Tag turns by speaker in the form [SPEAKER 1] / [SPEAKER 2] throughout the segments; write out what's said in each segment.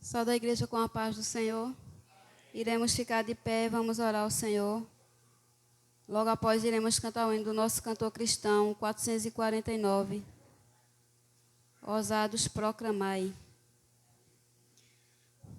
[SPEAKER 1] Só da igreja com a paz do Senhor. Iremos ficar de pé, vamos orar ao Senhor. Logo após iremos cantar o hino do nosso cantor cristão, 449. Ousados proclamai.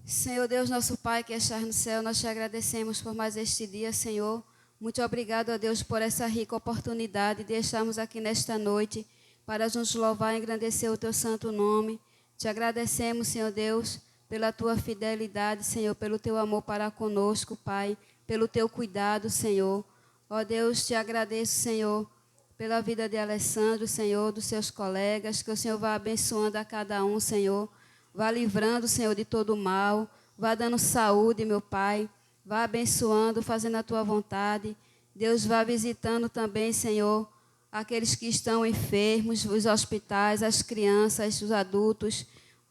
[SPEAKER 1] Senhor Deus, nosso Pai, que estás no céu, nós te agradecemos por mais este dia, Senhor. Muito obrigado a Deus por essa rica oportunidade de estarmos aqui nesta noite para nos louvar e engrandecer o teu santo nome. Te agradecemos, Senhor Deus, pela tua fidelidade, Senhor, pelo teu amor para conosco, Pai, pelo teu cuidado, Senhor. Ó Deus, te agradeço, Senhor, pela vida de Alessandro, Senhor, dos seus colegas, que o Senhor vá abençoando a cada um, Senhor. Vá livrando, Senhor, de todo mal, vá dando saúde, meu Pai, vá abençoando, fazendo a tua vontade. Deus, vá visitando também, Senhor, aqueles que estão enfermos, os hospitais, as crianças, os adultos.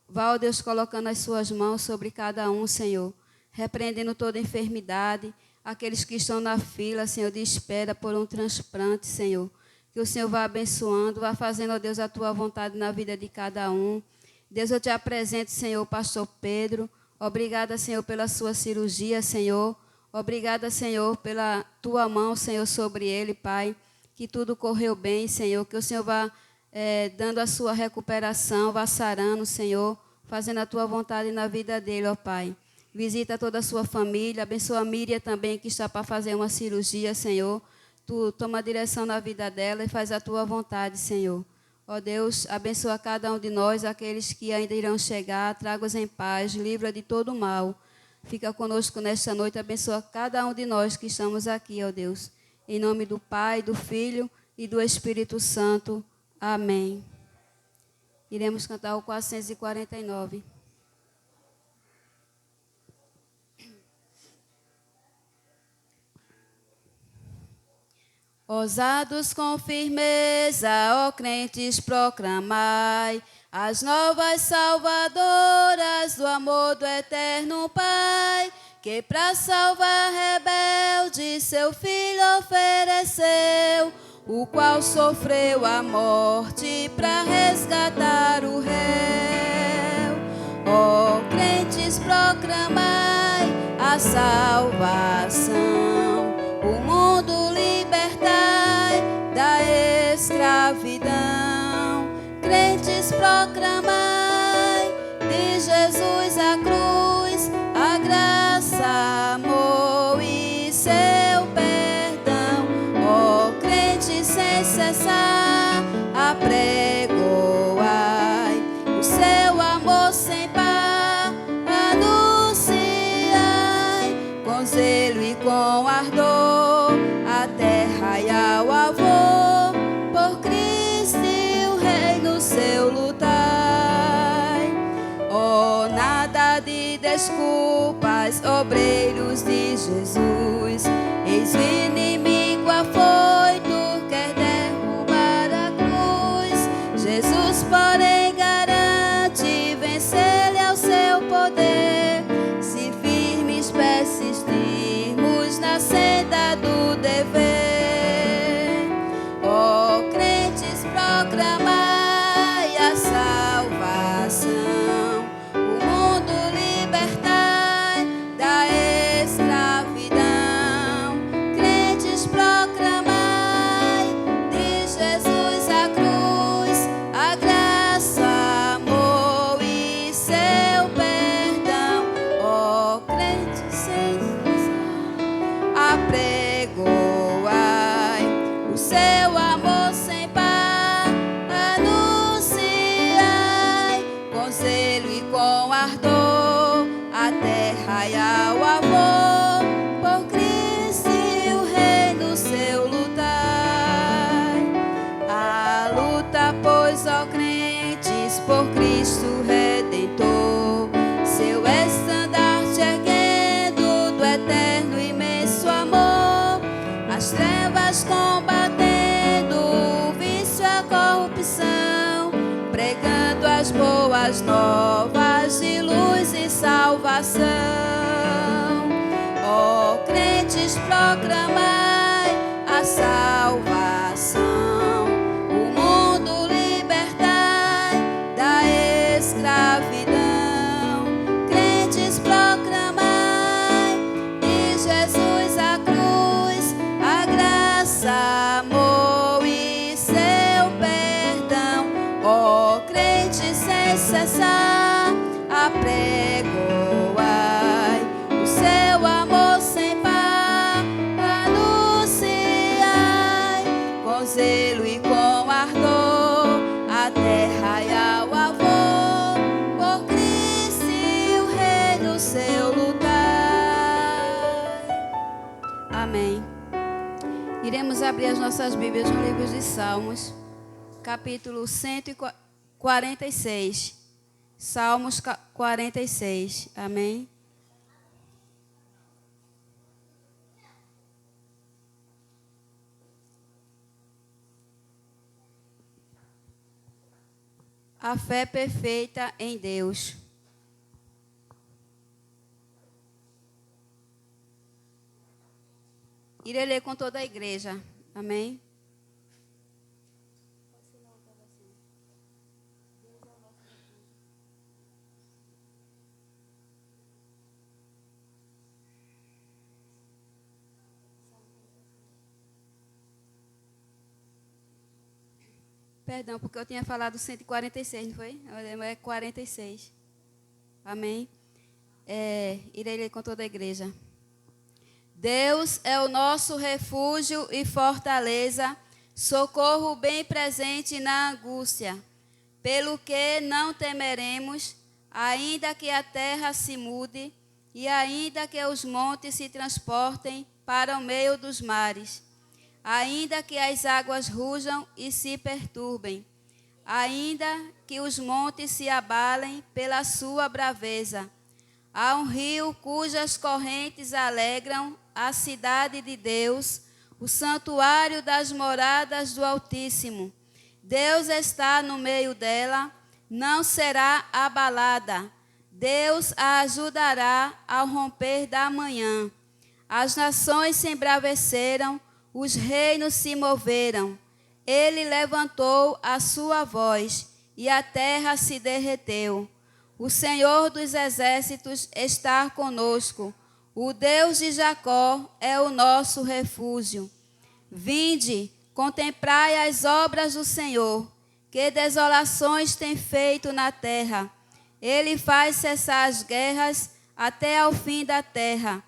[SPEAKER 1] Vá, ó Deus, colocando as suas mãos sobre cada um, Senhor, repreendendo toda enfermidade, aqueles que estão na fila, Senhor, de espera por um transplante, Senhor. Que o Senhor vá abençoando, vá fazendo, ó Deus, a tua vontade na vida de cada um. Deus, eu te apresento, Senhor, pastor Pedro. Obrigada, Senhor, pela sua cirurgia, Senhor. Obrigada, Senhor, pela tua mão, Senhor, sobre ele, Pai. Que tudo correu bem, Senhor. Que o Senhor vá dando a sua recuperação, vá sarando, Senhor, fazendo a tua vontade na vida dele, ó Pai. Visita toda a sua família. Abençoa a Miriam também, que está para fazer uma cirurgia, Senhor. Tu toma a direção na vida dela e faz a tua vontade, Senhor. Ó Deus, abençoa cada um de nós, aqueles que ainda irão chegar, traga-os em paz, livra de todo mal. Fica conosco nesta noite, abençoa cada um de nós que estamos aqui, ó Deus. Em nome do Pai, do Filho e do Espírito Santo. Amém. Iremos cantar o 449. Ousados com firmeza, ó crentes, proclamai as novas salvadoras do amor do eterno Pai, que para salvar rebelde seu Filho ofereceu, o qual sofreu a morte para resgatar o réu. Ó crentes, proclamai a salvação, o mundo libertai da escravidão. Crentes, proclamai de Jesus a cruz, a graça, amor e seu perdão. Ó crentes, sem cessar apregoai o seu amor sem par, anunciai com zelo e com ardor a terra e ao avô, por Cristo e o reino seu lutai. Oh, nada de desculpas, obreiros de Jesus, eis o inimigo afoito, quer derrubar a cruz. Jesus, porém, garante vencer-lhe ao seu poder, se firmes persistirmos na senda do dever. Ó crentes, proclamai a salvação, o mundo libertai da escravidão. Crentes, proclamai de Jesus a cruz, a graça, amor e seu perdão. Ó crentes, sem apregoai o seu amor sem par, anunciai com zelo e com ardor a terra e ao avô, por Cristo e o reino seu lutai. A luta, pois, ó crentes, por Cristo Redentor, seu estandarte erguendo do eterno imenso amor, as trevas combatendo o vício, a corrupção, pregando as boas novas de luz e salvação. Ó crentes, proclamai a salvação, o mundo libertai da escravidão. Crentes, cessar, apregoai o seu amor sem par, anunciai com zelo e com ardor a terra e ao avô, por Cristo e o reino seu lutar. Amém. Iremos abrir as nossas Bíblias no livro de Salmos, capítulo 146. Salmos 46. Amém. A fé perfeita em Deus. Irei ler com toda a igreja. Amém. Perdão, porque eu tinha falado 146, não foi? É 46. Amém. Irei ler com toda a igreja. Deus é o nosso refúgio e fortaleza, socorro bem presente na angústia. Pelo que não temeremos, ainda que a terra se mude, e ainda que os montes se transportem para o meio dos mares, ainda que as águas rujam e se perturbem, ainda que os montes se abalem pela sua braveza. Há um rio cujas correntes alegram a cidade de Deus, o santuário das moradas do Altíssimo. Deus está no meio dela, não será abalada. Deus a ajudará ao romper da manhã. As nações se embraveceram, os reinos se moveram. Ele levantou a sua voz e a terra se derreteu. O Senhor dos exércitos está conosco. O Deus de Jacó é o nosso refúgio. Vinde, contemplai as obras do Senhor, que desolações tem feito na terra. Ele faz cessar as guerras até ao fim da terra.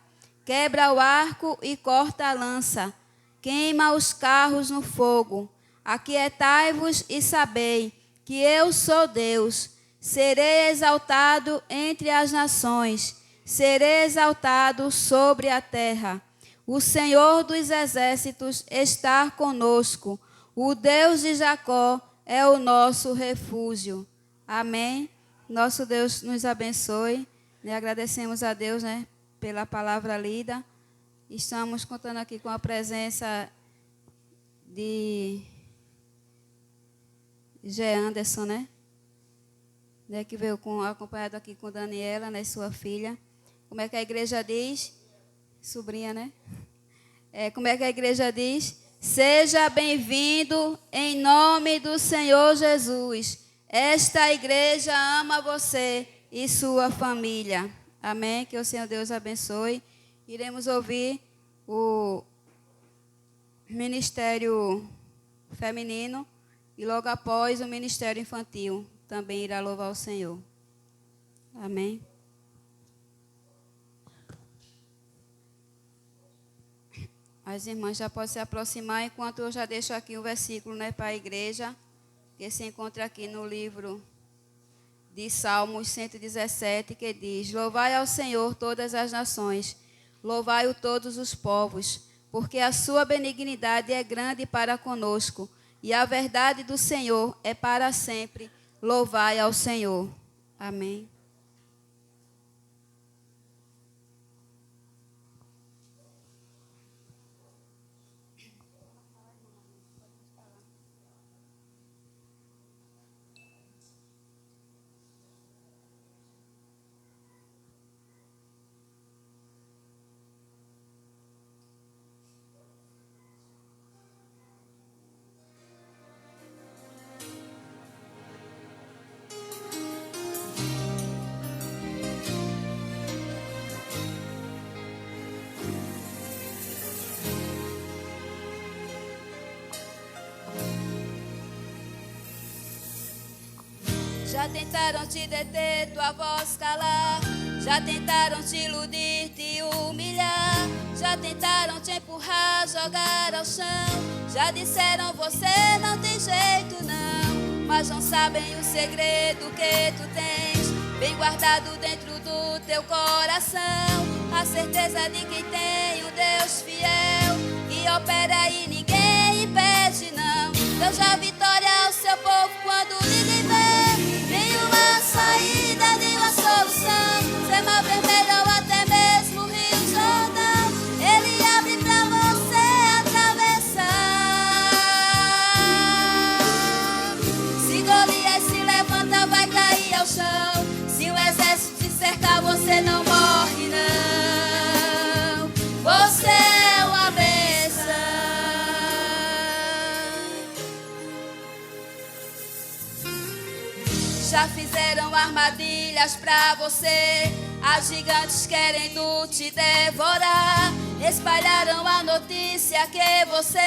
[SPEAKER 1] Quebra o arco e corta a lança. Queima os carros no fogo. Aquietai-vos e sabei que eu sou Deus. Serei exaltado entre as nações. Serei exaltado sobre a terra. O Senhor dos exércitos está conosco. O Deus de Jacó é o nosso refúgio. Amém. Nosso Deus nos abençoe. E agradecemos a Deus, pela palavra lida. Estamos contando aqui com a presença de Gé Anderson, que veio acompanhado aqui com Daniela, sua filha. Como é que a igreja diz? Sobrinha, como é que a igreja diz? Seja bem-vindo em nome do Senhor Jesus. Esta igreja ama você e sua família. Amém? Que o Senhor Deus abençoe. Iremos ouvir o ministério feminino e logo após o ministério infantil também irá louvar o Senhor. Amém? As irmãs já podem se aproximar, enquanto eu já deixo aqui um versículo para a igreja, que se encontra aqui no livro de Salmos 117, que diz: Louvai ao Senhor todas as nações, louvai-o todos os povos, porque a sua benignidade é grande para conosco, e a verdade do Senhor é para sempre. Louvai ao Senhor. Amém. Já tentaram te deter, tua voz calar. Já tentaram te iludir, te humilhar. Já tentaram te empurrar, jogar ao chão. Já disseram você não tem jeito não. Mas não sabem o segredo que tu tens bem guardado dentro do teu coração. A certeza de que tem um Deus fiel que opera e ninguém impede não. Deus dá vitória ao seu povo quando ninguém vê nenhuma saída, nenhuma solução. Ser mar vermelho ou até mesmo o Rio Jordão, Ele abre pra você atravessar. Se Golias se levanta, vai cair ao chão. Se o exército te cercar, você não morre não. Você é uma bênção. Já fizeram armadilhas pra você, as gigantes querendo te devorar. Espalharam a notícia que você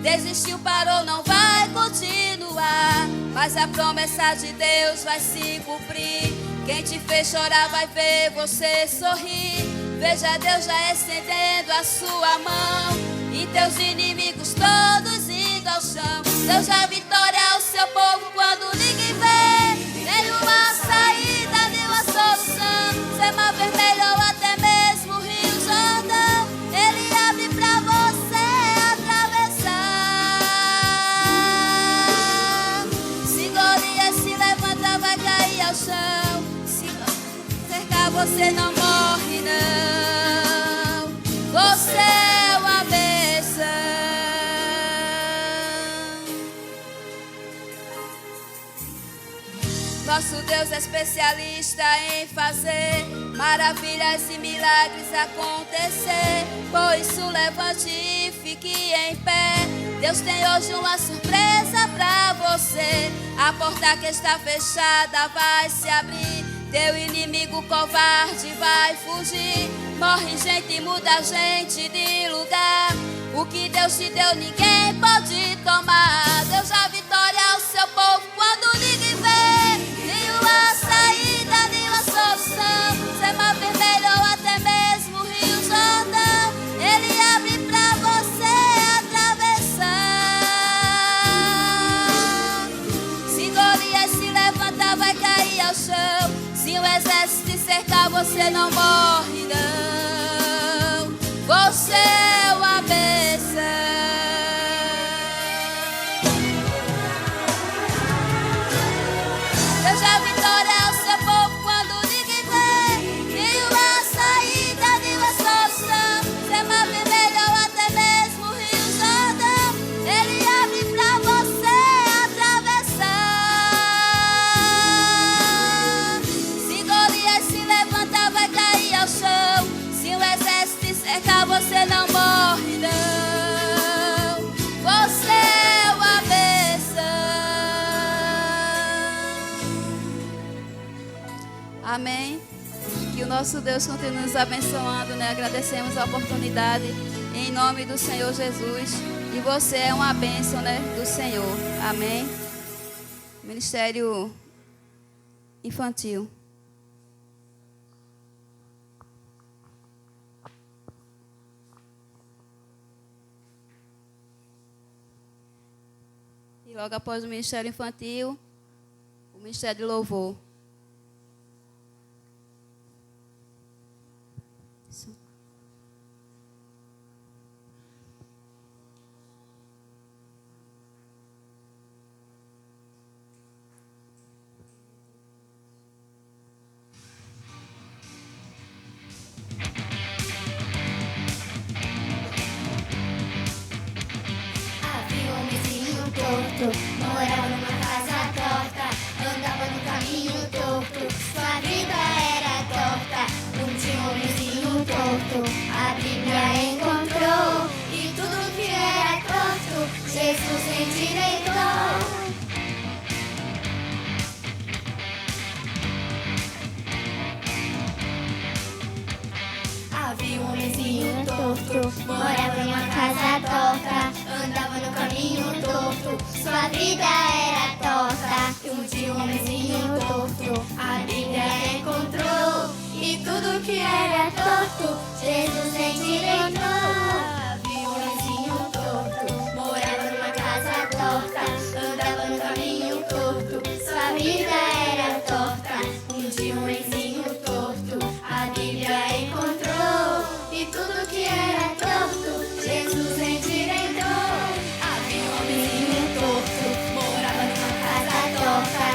[SPEAKER 1] desistiu, parou, não vai continuar. Mas a promessa de Deus vai se cumprir. Quem te fez chorar vai ver você sorrir. Veja Deus já estendendo a sua mão e teus inimigos todos indo ao chão. Deus dá vitória ao seu povo quando ninguém vê nenhuma saída, nenhuma solução. Ser mar vermelho ou até mesmo o Rio Jordão, Ele abre pra você atravessar. Se Golias se levanta, vai cair ao chão. Se cercar, você não morre não. Você é uma bênção. Nosso Deus é especialista em fazer maravilhas e milagres acontecer. Por isso levante e fique em pé. Deus tem hoje uma surpresa pra você. A porta que está fechada vai se abrir. Teu inimigo covarde vai fugir. Morre gente e muda gente de lugar. O que Deus te deu ninguém pode tomar. Deus dá vitória ao seu povo quando ninguém vê nenhuma saída, nenhuma solução. Ser mar vermelho ou até mesmo o Rio Jordão, Ele abre pra você atravessar. Se Golias se levanta, vai cair ao chão. Se o exército te cercar, você não morre não. Você é uma bênção. Deus dá vitória ao seu povo quando ninguém vê nenhuma saída, nenhuma solução. Ser mar vermelho ou até mesmo o Rio Jordão, Ele abre pra você atravessar. Se Golias se levanta, vai cair ao chão. Se o exército te cercar, você não morre não. Você é uma bênção. Amém. Que o nosso Deus continue nos abençoando, né? Agradecemos a oportunidade em nome do Senhor Jesus. E você é uma bênção, né? Do Senhor. Amém. Ministério Infantil. E logo após o Ministério Infantil, o Ministério de Louvor.
[SPEAKER 2] Morava numa casa torta, andava no caminho torto, sua vida era torta. Tinha um homenzinho torto, a Bíblia encontrou, e tudo que era torto, Jesus endireitou. Havia um homenzinho torto, morava em uma casa torta, andava no caminho torto, sua vida era torta. E um dia um homenzinho torto, Jesus endireitou. Havia um homenzinho torto, morava numa casa torta, andava no caminho torto, sua vida era torta. Um dia um homenzinho torto, a Bíblia encontrou, e tudo que era torto, Jesus endireitou. Havia um homenzinho torto, morava numa casa torta,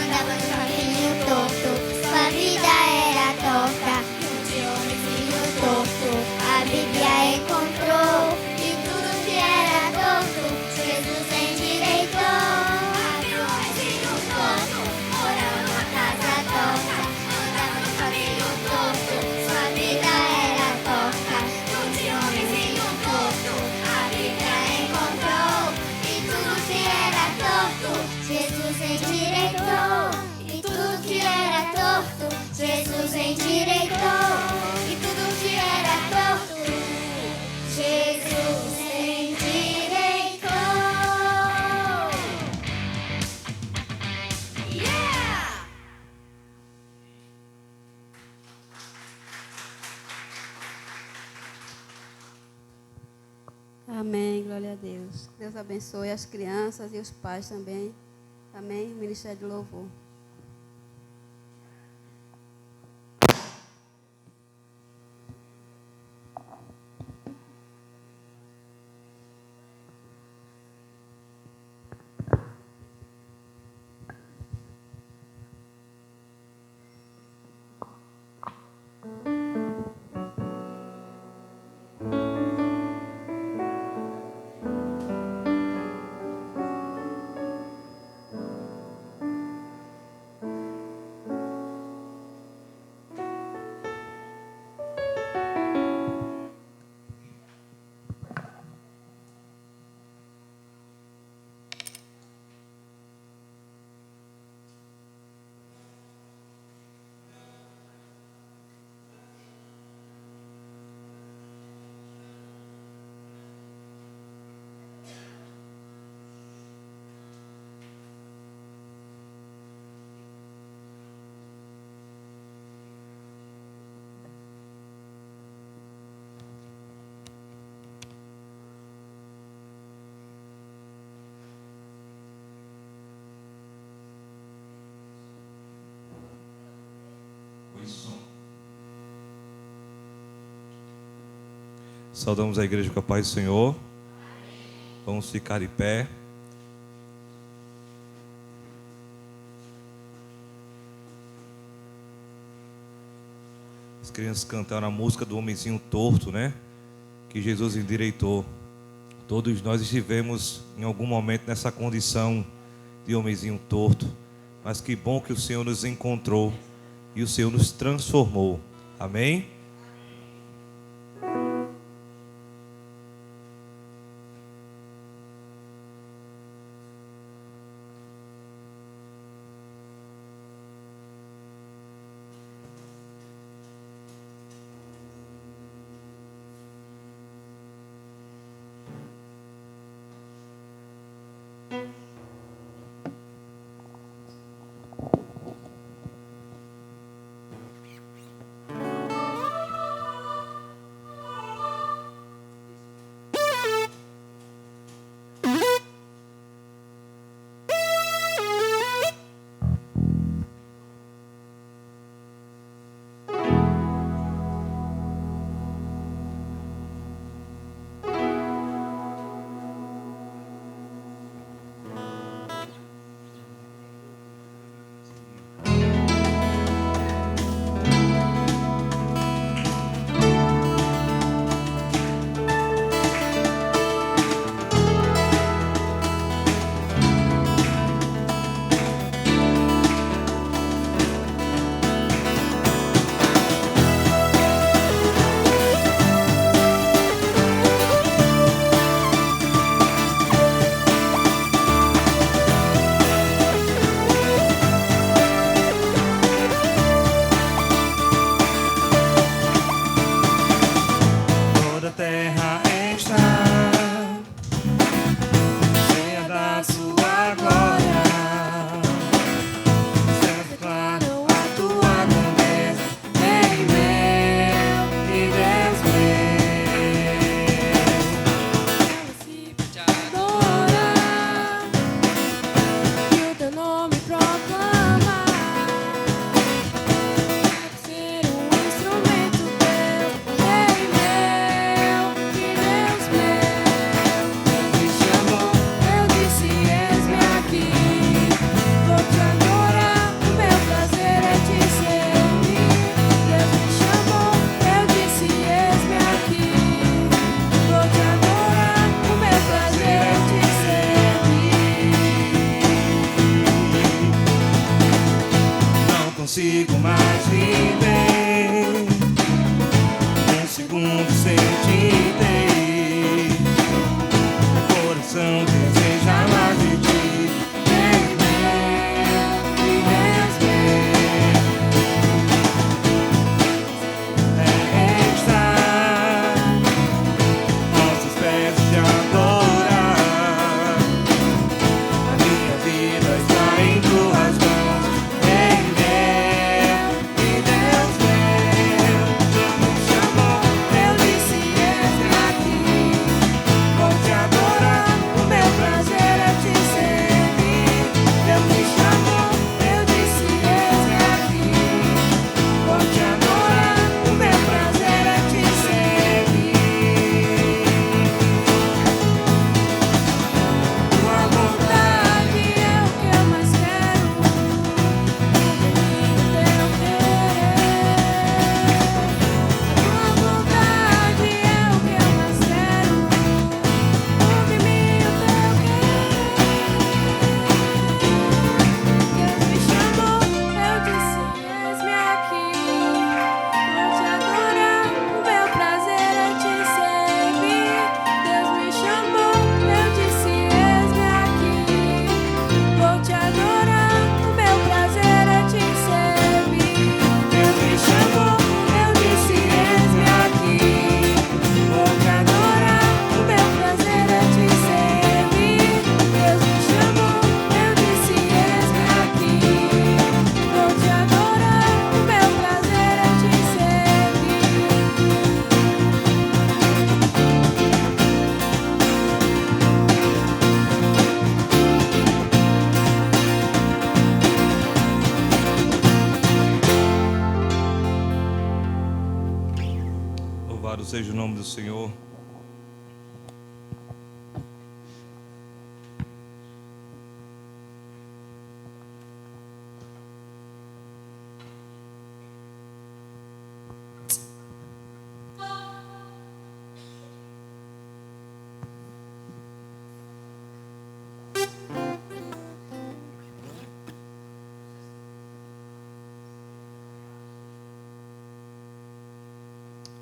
[SPEAKER 2] andava no caminho torto, sua vida era torta. Um dia um homenzinho torto, a Bíblia encontrou, e tudo que era torto, Jesus endireitou. Havia um homenzinho torto, morava numa casa torta, andava no caminho torto, sua vida era torta. Um dia um homenzinho torto, a Bíblia encontrou, e tudo que era torto, Jesus endireitou. E tudo que era torto, Jesus endireitou. E tudo que era torto, Jesus endireitou. Yeah!
[SPEAKER 1] Amém, glória a Deus. Deus abençoe as crianças e os pais também. Amém. Ministério de Louvor.
[SPEAKER 3] Saudamos a igreja com a paz do Senhor. Vamos ficar de pé. As crianças cantaram a música do homenzinho torto, né? Que Jesus endireitou. Todos nós estivemos em algum momento nessa condição de homenzinho torto. Mas que bom que o Senhor nos encontrou e o Senhor nos transformou. Amém? consigo mais viver. Um segundo sem te ter. Meu coração deseja mais de ti. Seja o nome do Senhor.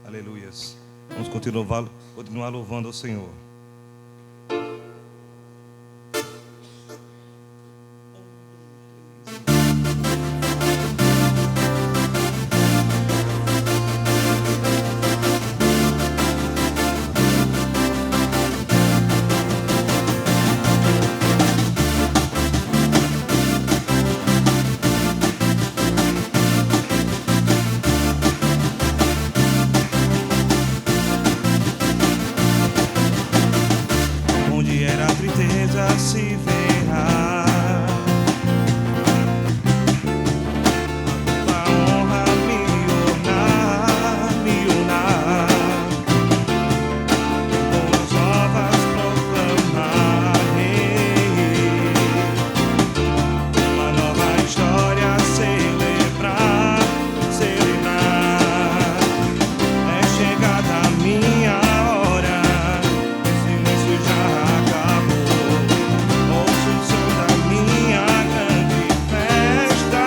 [SPEAKER 3] Aleluias. Vamos continuar louvando ao Senhor. Se verá a honra me unar, boas novas proclamarei, uma nova história celebrar. É chegada a minha hora, esse silêncio já acabou. Ouço o som da minha grande festa.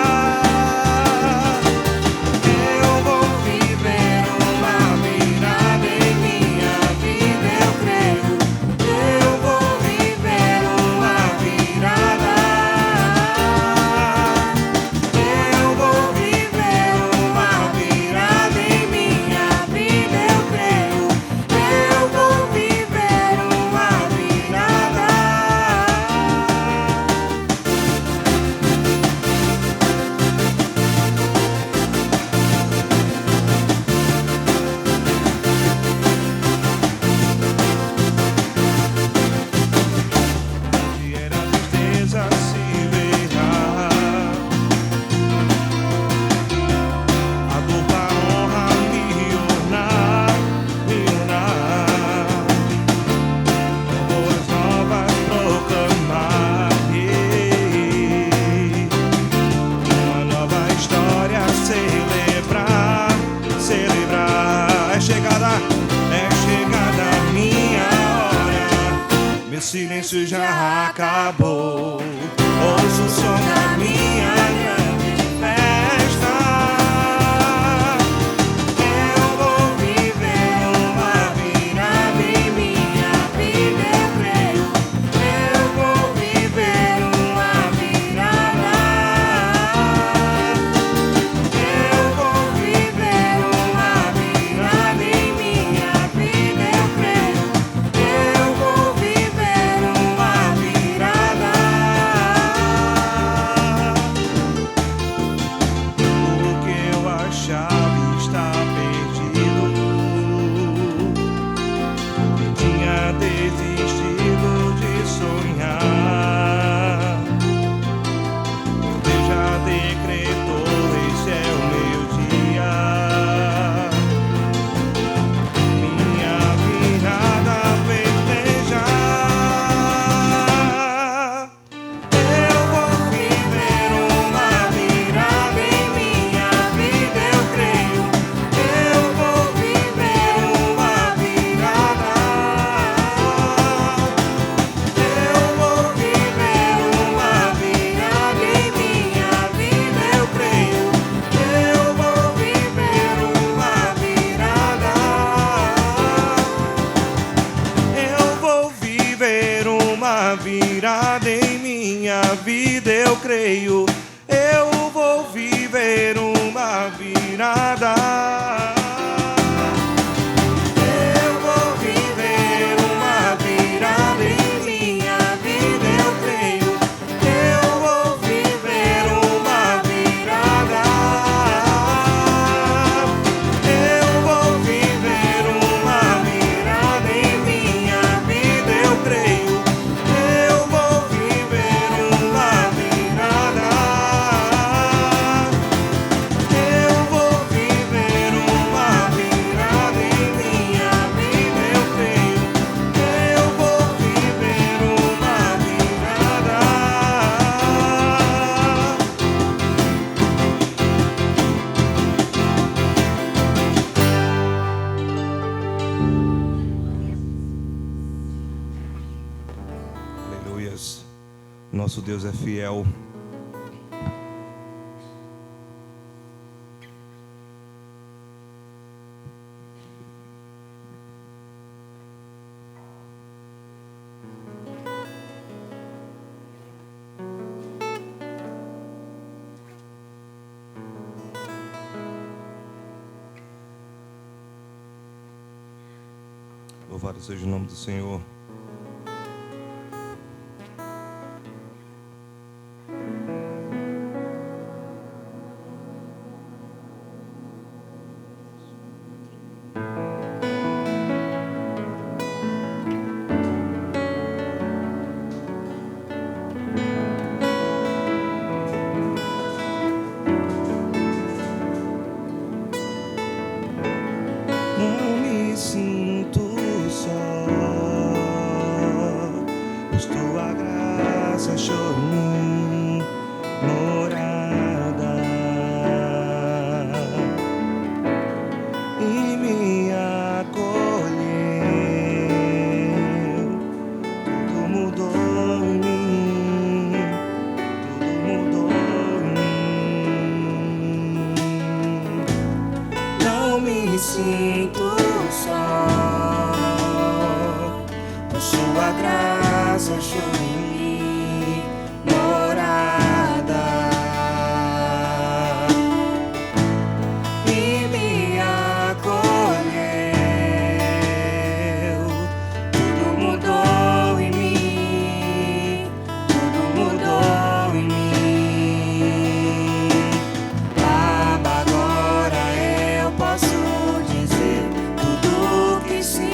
[SPEAKER 3] Eu vou viver uma virada em minha vida, eu creio. Eu vou viver uma virada. Eu vou viver uma virada em minha vida, eu creio. Eu vou viver uma virada. E era tristeza se verá, a dupla honra me unar, boas novas proclamarei, uma nova história celebrar. É chegada a minha hora, meu silêncio já acabou. Ouço o som da minha grande festa. Nosso Deus é fiel. Louvado seja o nome do Senhor.
[SPEAKER 4] Não me sinto só, pois tua graça achou em mim morada e me acolheu. Tudo mudou em mim, tudo mudou em mim. Não me sinto só, pois sua graça achou em mim morada e me acolheu. Tudo mudou em mim, tudo mudou em mim. Agora eu posso dizer tudo o que sinto.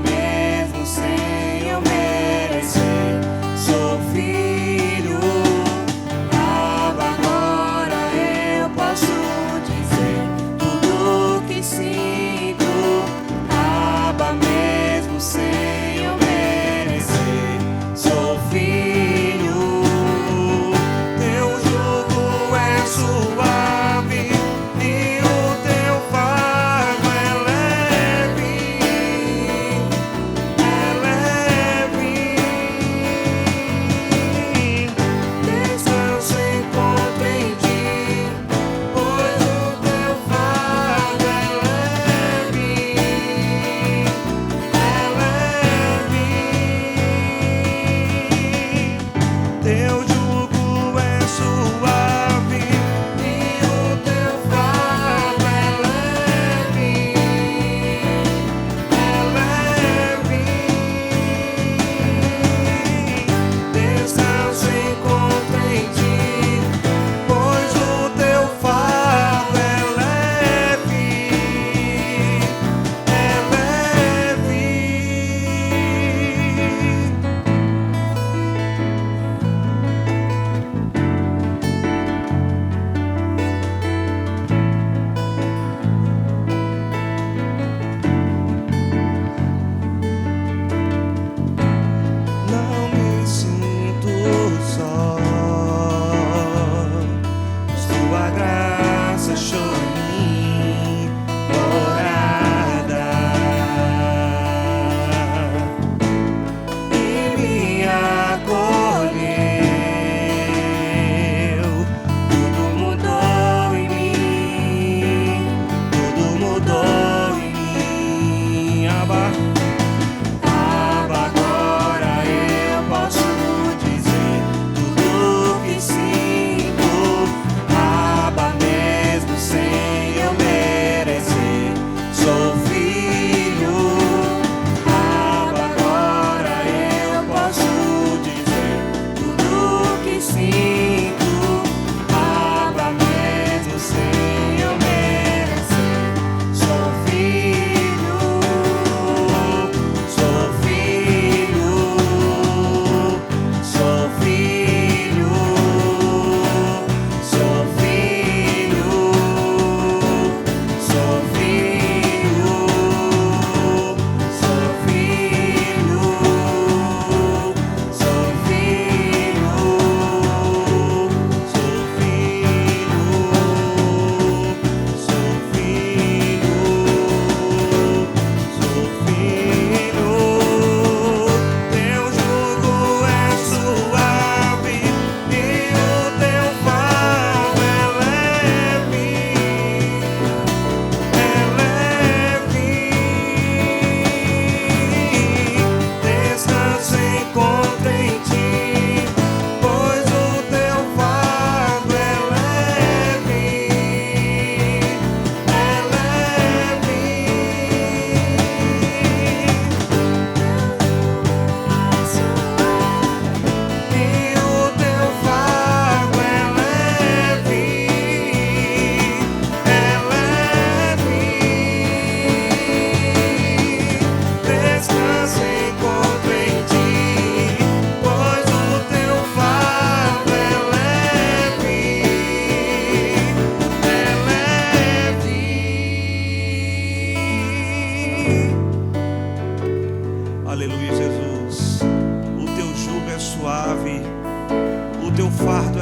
[SPEAKER 4] Mesmo sem eu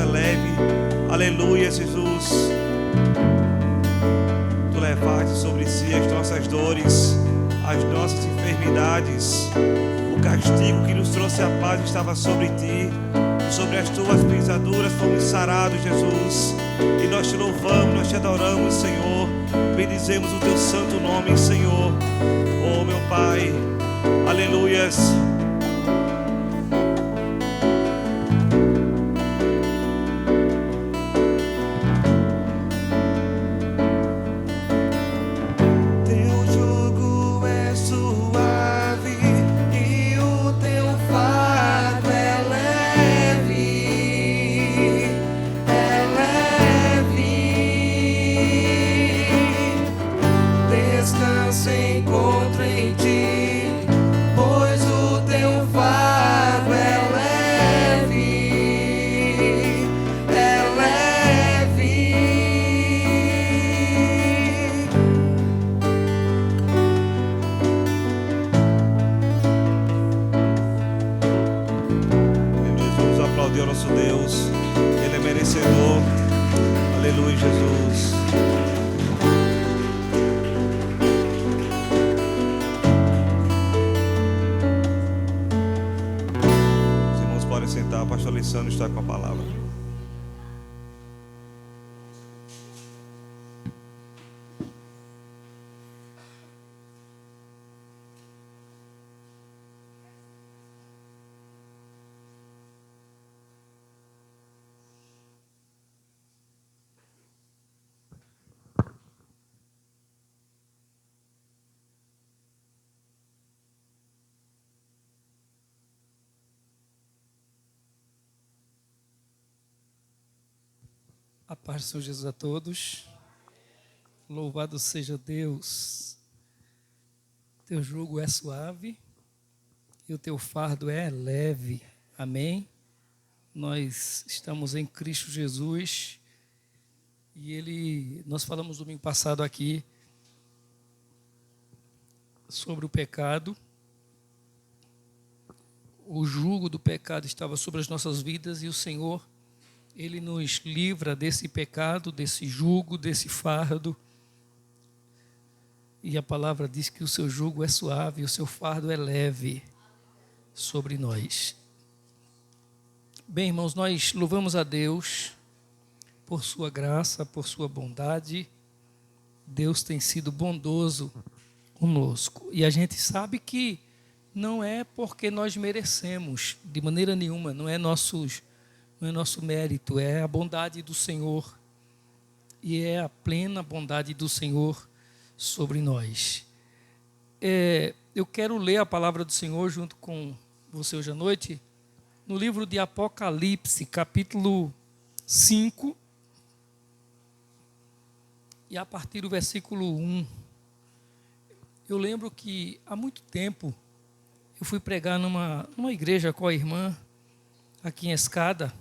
[SPEAKER 3] leve. Aleluia, Jesus. Tu levaste sobre si as nossas dores, as nossas enfermidades. O castigo que nos trouxe a paz estava sobre ti. Sobre as tuas pisaduras fomos sarados, Jesus. E nós te louvamos, nós te adoramos, Senhor. Bendizemos o teu santo nome, Senhor. Oh, meu Pai. Aleluias. Está com a palavra.
[SPEAKER 5] A paz do Senhor Jesus a todos. Louvado seja Deus. Teu jugo é suave e o teu fardo é leve. Amém? Nós estamos em Cristo Jesus e nós falamos domingo passado aqui sobre o pecado. O jugo do pecado estava sobre as nossas vidas e o Senhor, Ele nos livra desse pecado, desse jugo, desse fardo. E a palavra diz que o seu jugo é suave, o seu fardo é leve sobre nós. Bem, irmãos, nós louvamos a Deus por sua graça, por sua bondade. Deus tem sido bondoso conosco. E a gente sabe que não é porque nós merecemos, de maneira nenhuma, não é nosso mérito, é a bondade do Senhor. E é a plena bondade do Senhor sobre nós. Eu quero ler a palavra do Senhor junto com você hoje à noite, no livro de Apocalipse, capítulo 5, e a partir do versículo 1. Eu lembro que há muito tempo eu fui pregar numa igreja com a irmã, aqui em Escada.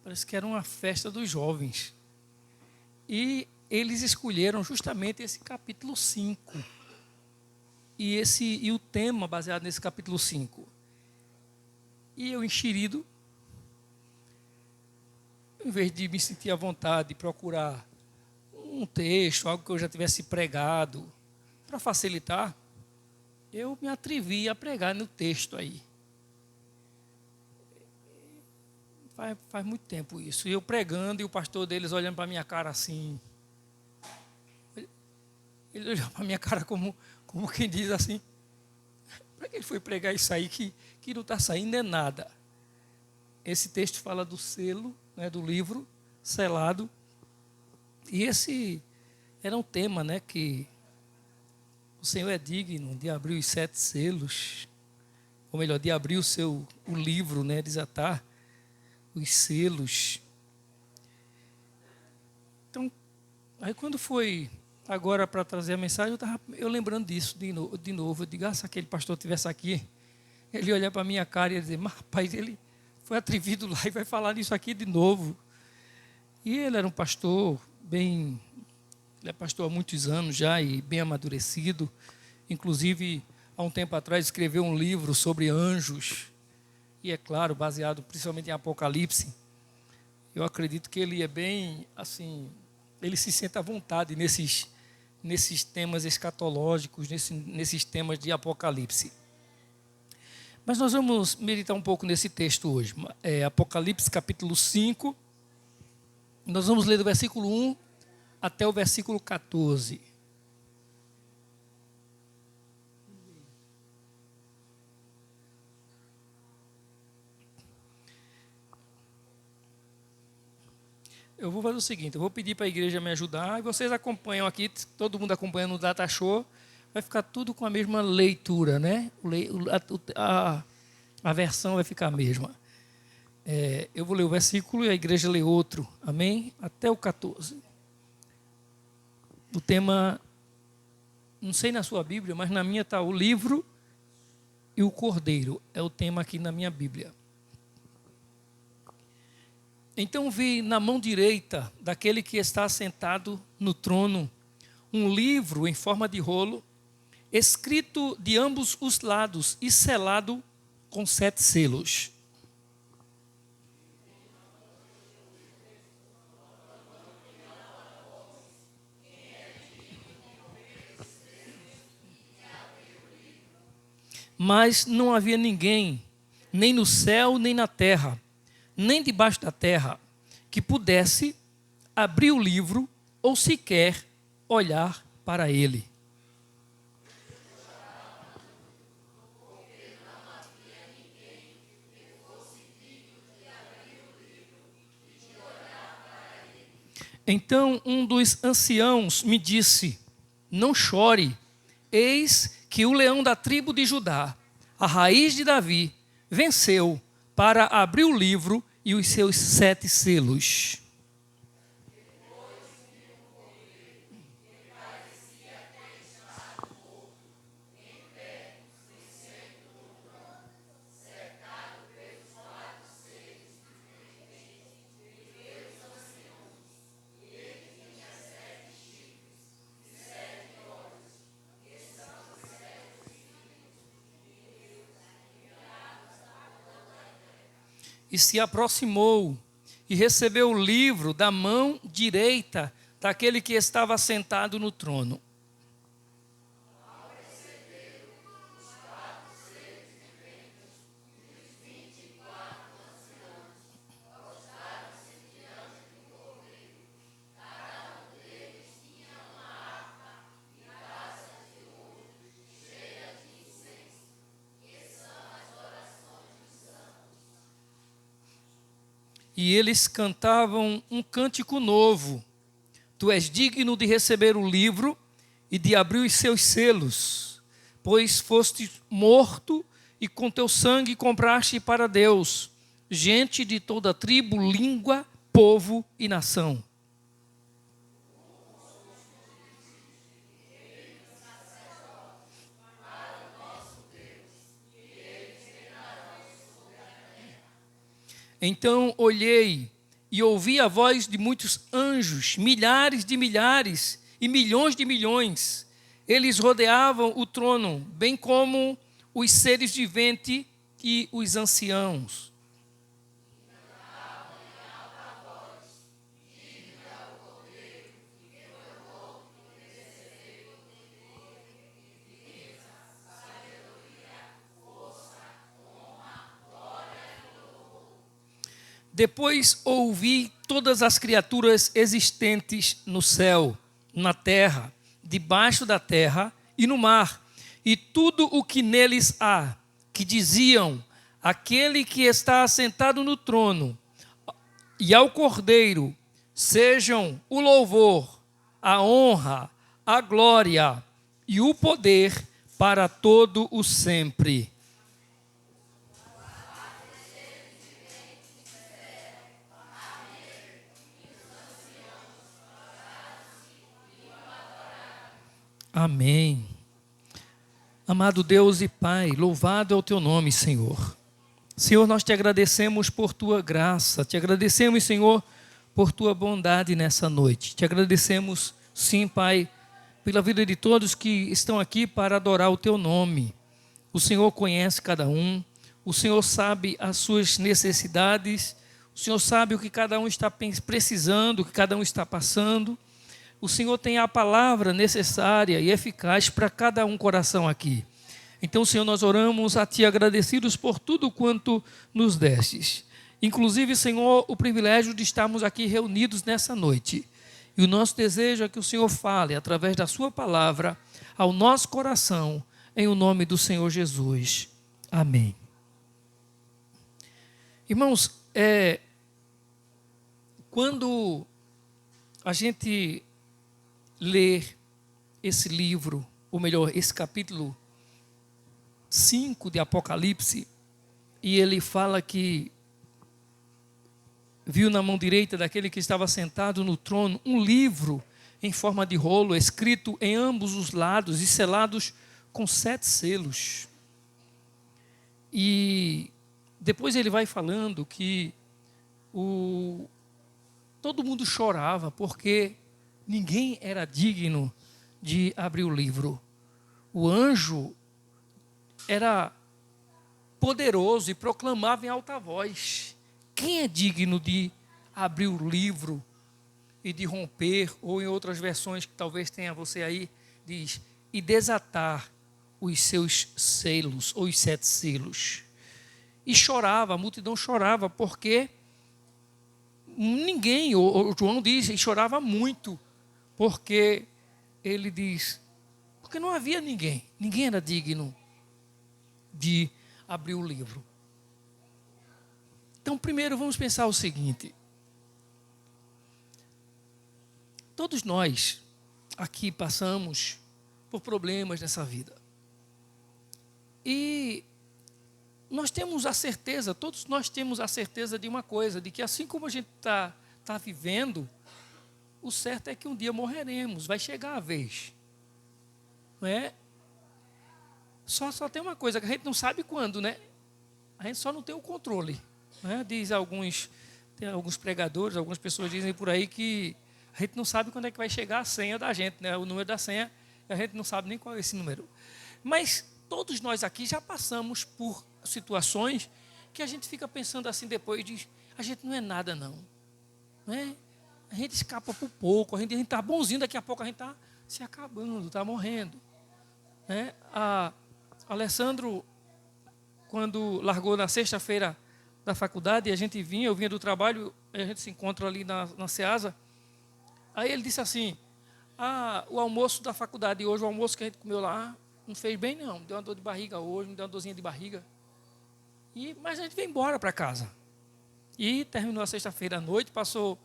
[SPEAKER 5] Parece que era uma festa dos jovens. E eles escolheram justamente esse capítulo 5. E o tema baseado nesse capítulo 5. E eu, enxerido, em vez de me sentir à vontade de procurar um texto, algo que eu já tivesse pregado, para facilitar, eu me atrevi a pregar no texto aí. Faz muito tempo isso. E eu pregando e o pastor deles olhando para a minha cara assim. Ele olhou para a minha cara como quem diz assim: para que ele foi pregar isso aí que não está saindo é nada. Esse texto fala do selo, né, do livro selado. E esse era um tema, né, que o Senhor é digno de abrir os 7 selos, ou melhor, de abrir o livro, né, desatar os selos. Então, aí quando foi agora para trazer a mensagem, eu lembrando disso de novo. Eu digo, se aquele pastor estivesse aqui, ele ia olhar para a minha cara e ia dizer, mas rapaz, ele foi atrevido lá e vai falar nisso aqui de novo. E ele era um pastor ele é pastor há muitos anos já e bem amadurecido. Inclusive, há um tempo atrás, escreveu um livro sobre anjos. E é claro, baseado principalmente em Apocalipse. eu acredito que ele é bem, assim, ele se sente à vontade nesses temas escatológicos, nesses temas de Apocalipse. Mas nós vamos meditar um pouco nesse texto hoje. Apocalipse capítulo 5. Nós vamos ler do versículo 1 até o versículo 14. Eu vou fazer o seguinte, eu vou pedir para a igreja me ajudar, e vocês acompanham aqui, todo mundo acompanhando o Data Show, vai ficar tudo com a mesma leitura, né? A versão vai ficar a mesma. Eu vou ler o versículo e a igreja lê outro, amém? Até o 14. O tema, não sei na sua Bíblia, mas na minha está o livro e o cordeiro, é o tema aqui na minha Bíblia. Então vi na mão direita daquele que está sentado no trono um livro em forma de rolo, escrito de ambos os lados e selado com 7 selos. Mas não havia ninguém, nem no céu, nem na terra, nem debaixo da terra, que pudesse abrir o livro ou sequer olhar para ele. Então um dos anciãos me disse: não chore, eis que o leão da tribo de Judá, a raiz de Davi, venceu para abrir o livro e os seus 7 selos. E se aproximou e recebeu o livro da mão direita daquele que estava sentado no trono. E eles cantavam um cântico novo. Tu és digno de receber o livro e de abrir os seus selos, pois foste morto e com teu sangue compraste para Deus gente de toda tribo, língua, povo e nação. Então olhei e ouvi a voz de muitos anjos, milhares de milhares e milhões de milhões. Eles rodeavam o trono, bem como os seres viventes e os anciãos. Depois ouvi todas as criaturas existentes no céu, na terra, debaixo da terra e no mar, e tudo o que neles há, que diziam: aquele que está assentado no trono e ao Cordeiro sejam o louvor, a honra, a glória e o poder para todo o sempre. Amém. Amado Deus e Pai, louvado é o teu nome, Senhor. Senhor, nós te agradecemos por tua graça, te agradecemos, Senhor, por tua bondade nessa noite. Te agradecemos, sim, Pai, pela vida de todos que estão aqui para adorar o teu nome. O Senhor conhece cada um, o Senhor sabe as suas necessidades, O Senhor sabe o que cada um está precisando, o que cada um está passando. O Senhor tem a palavra necessária e eficaz para cada um coração aqui. Então, Senhor, nós oramos a Ti agradecidos por tudo quanto nos destes. Inclusive, Senhor, o privilégio de estarmos aqui reunidos nessa noite. E o nosso desejo é que o Senhor fale, através da Sua palavra, ao nosso coração, em o nome do Senhor Jesus. Amém. Irmãos, quando a gente lê esse livro, ou melhor, esse capítulo 5 de Apocalipse, e ele fala que viu na mão direita daquele que estava sentado no trono um livro em forma de rolo, escrito em ambos os lados e selados com 7 selos. E depois ele vai falando que todo mundo chorava porque ninguém era digno de abrir o livro. O anjo era poderoso e proclamava em alta voz: quem é digno de abrir o livro e de romper, ou em outras versões que talvez tenha você aí, diz, e desatar os seus selos, ou os 7 selos. E chorava, a multidão chorava, porque ninguém, o João diz, e chorava muito, porque ele diz, porque não havia ninguém era digno de abrir o livro. Então, primeiro vamos pensar o seguinte: todos nós aqui passamos por problemas nessa vida. E nós temos a certeza, todos nós temos a certeza de uma coisa, de que assim como a gente está vivendo, o certo é que um dia morreremos, vai chegar a vez. Não é? Só tem uma coisa, que a gente não sabe quando, né? A gente só não tem o controle. Né? Tem alguns pregadores, algumas pessoas dizem por aí que a gente não sabe quando é que vai chegar a senha da gente, né? O número da senha, a gente não sabe nem qual é esse número. Mas todos nós aqui já passamos por situações que a gente fica pensando assim depois, diz, a gente não é nada não. Né? A gente escapa por pouco, a gente está bonzinho, daqui a pouco a gente está se acabando, está morrendo. Né? Alessandro, quando largou na sexta-feira da faculdade, eu vinha do trabalho, a gente se encontra ali na Ceasa, aí ele disse assim, o almoço da faculdade hoje, o almoço que a gente comeu lá, não fez bem não, me deu uma dor de barriga hoje, me deu uma dorzinha de barriga, mas a gente veio embora para casa. E terminou a sexta-feira à noite, passou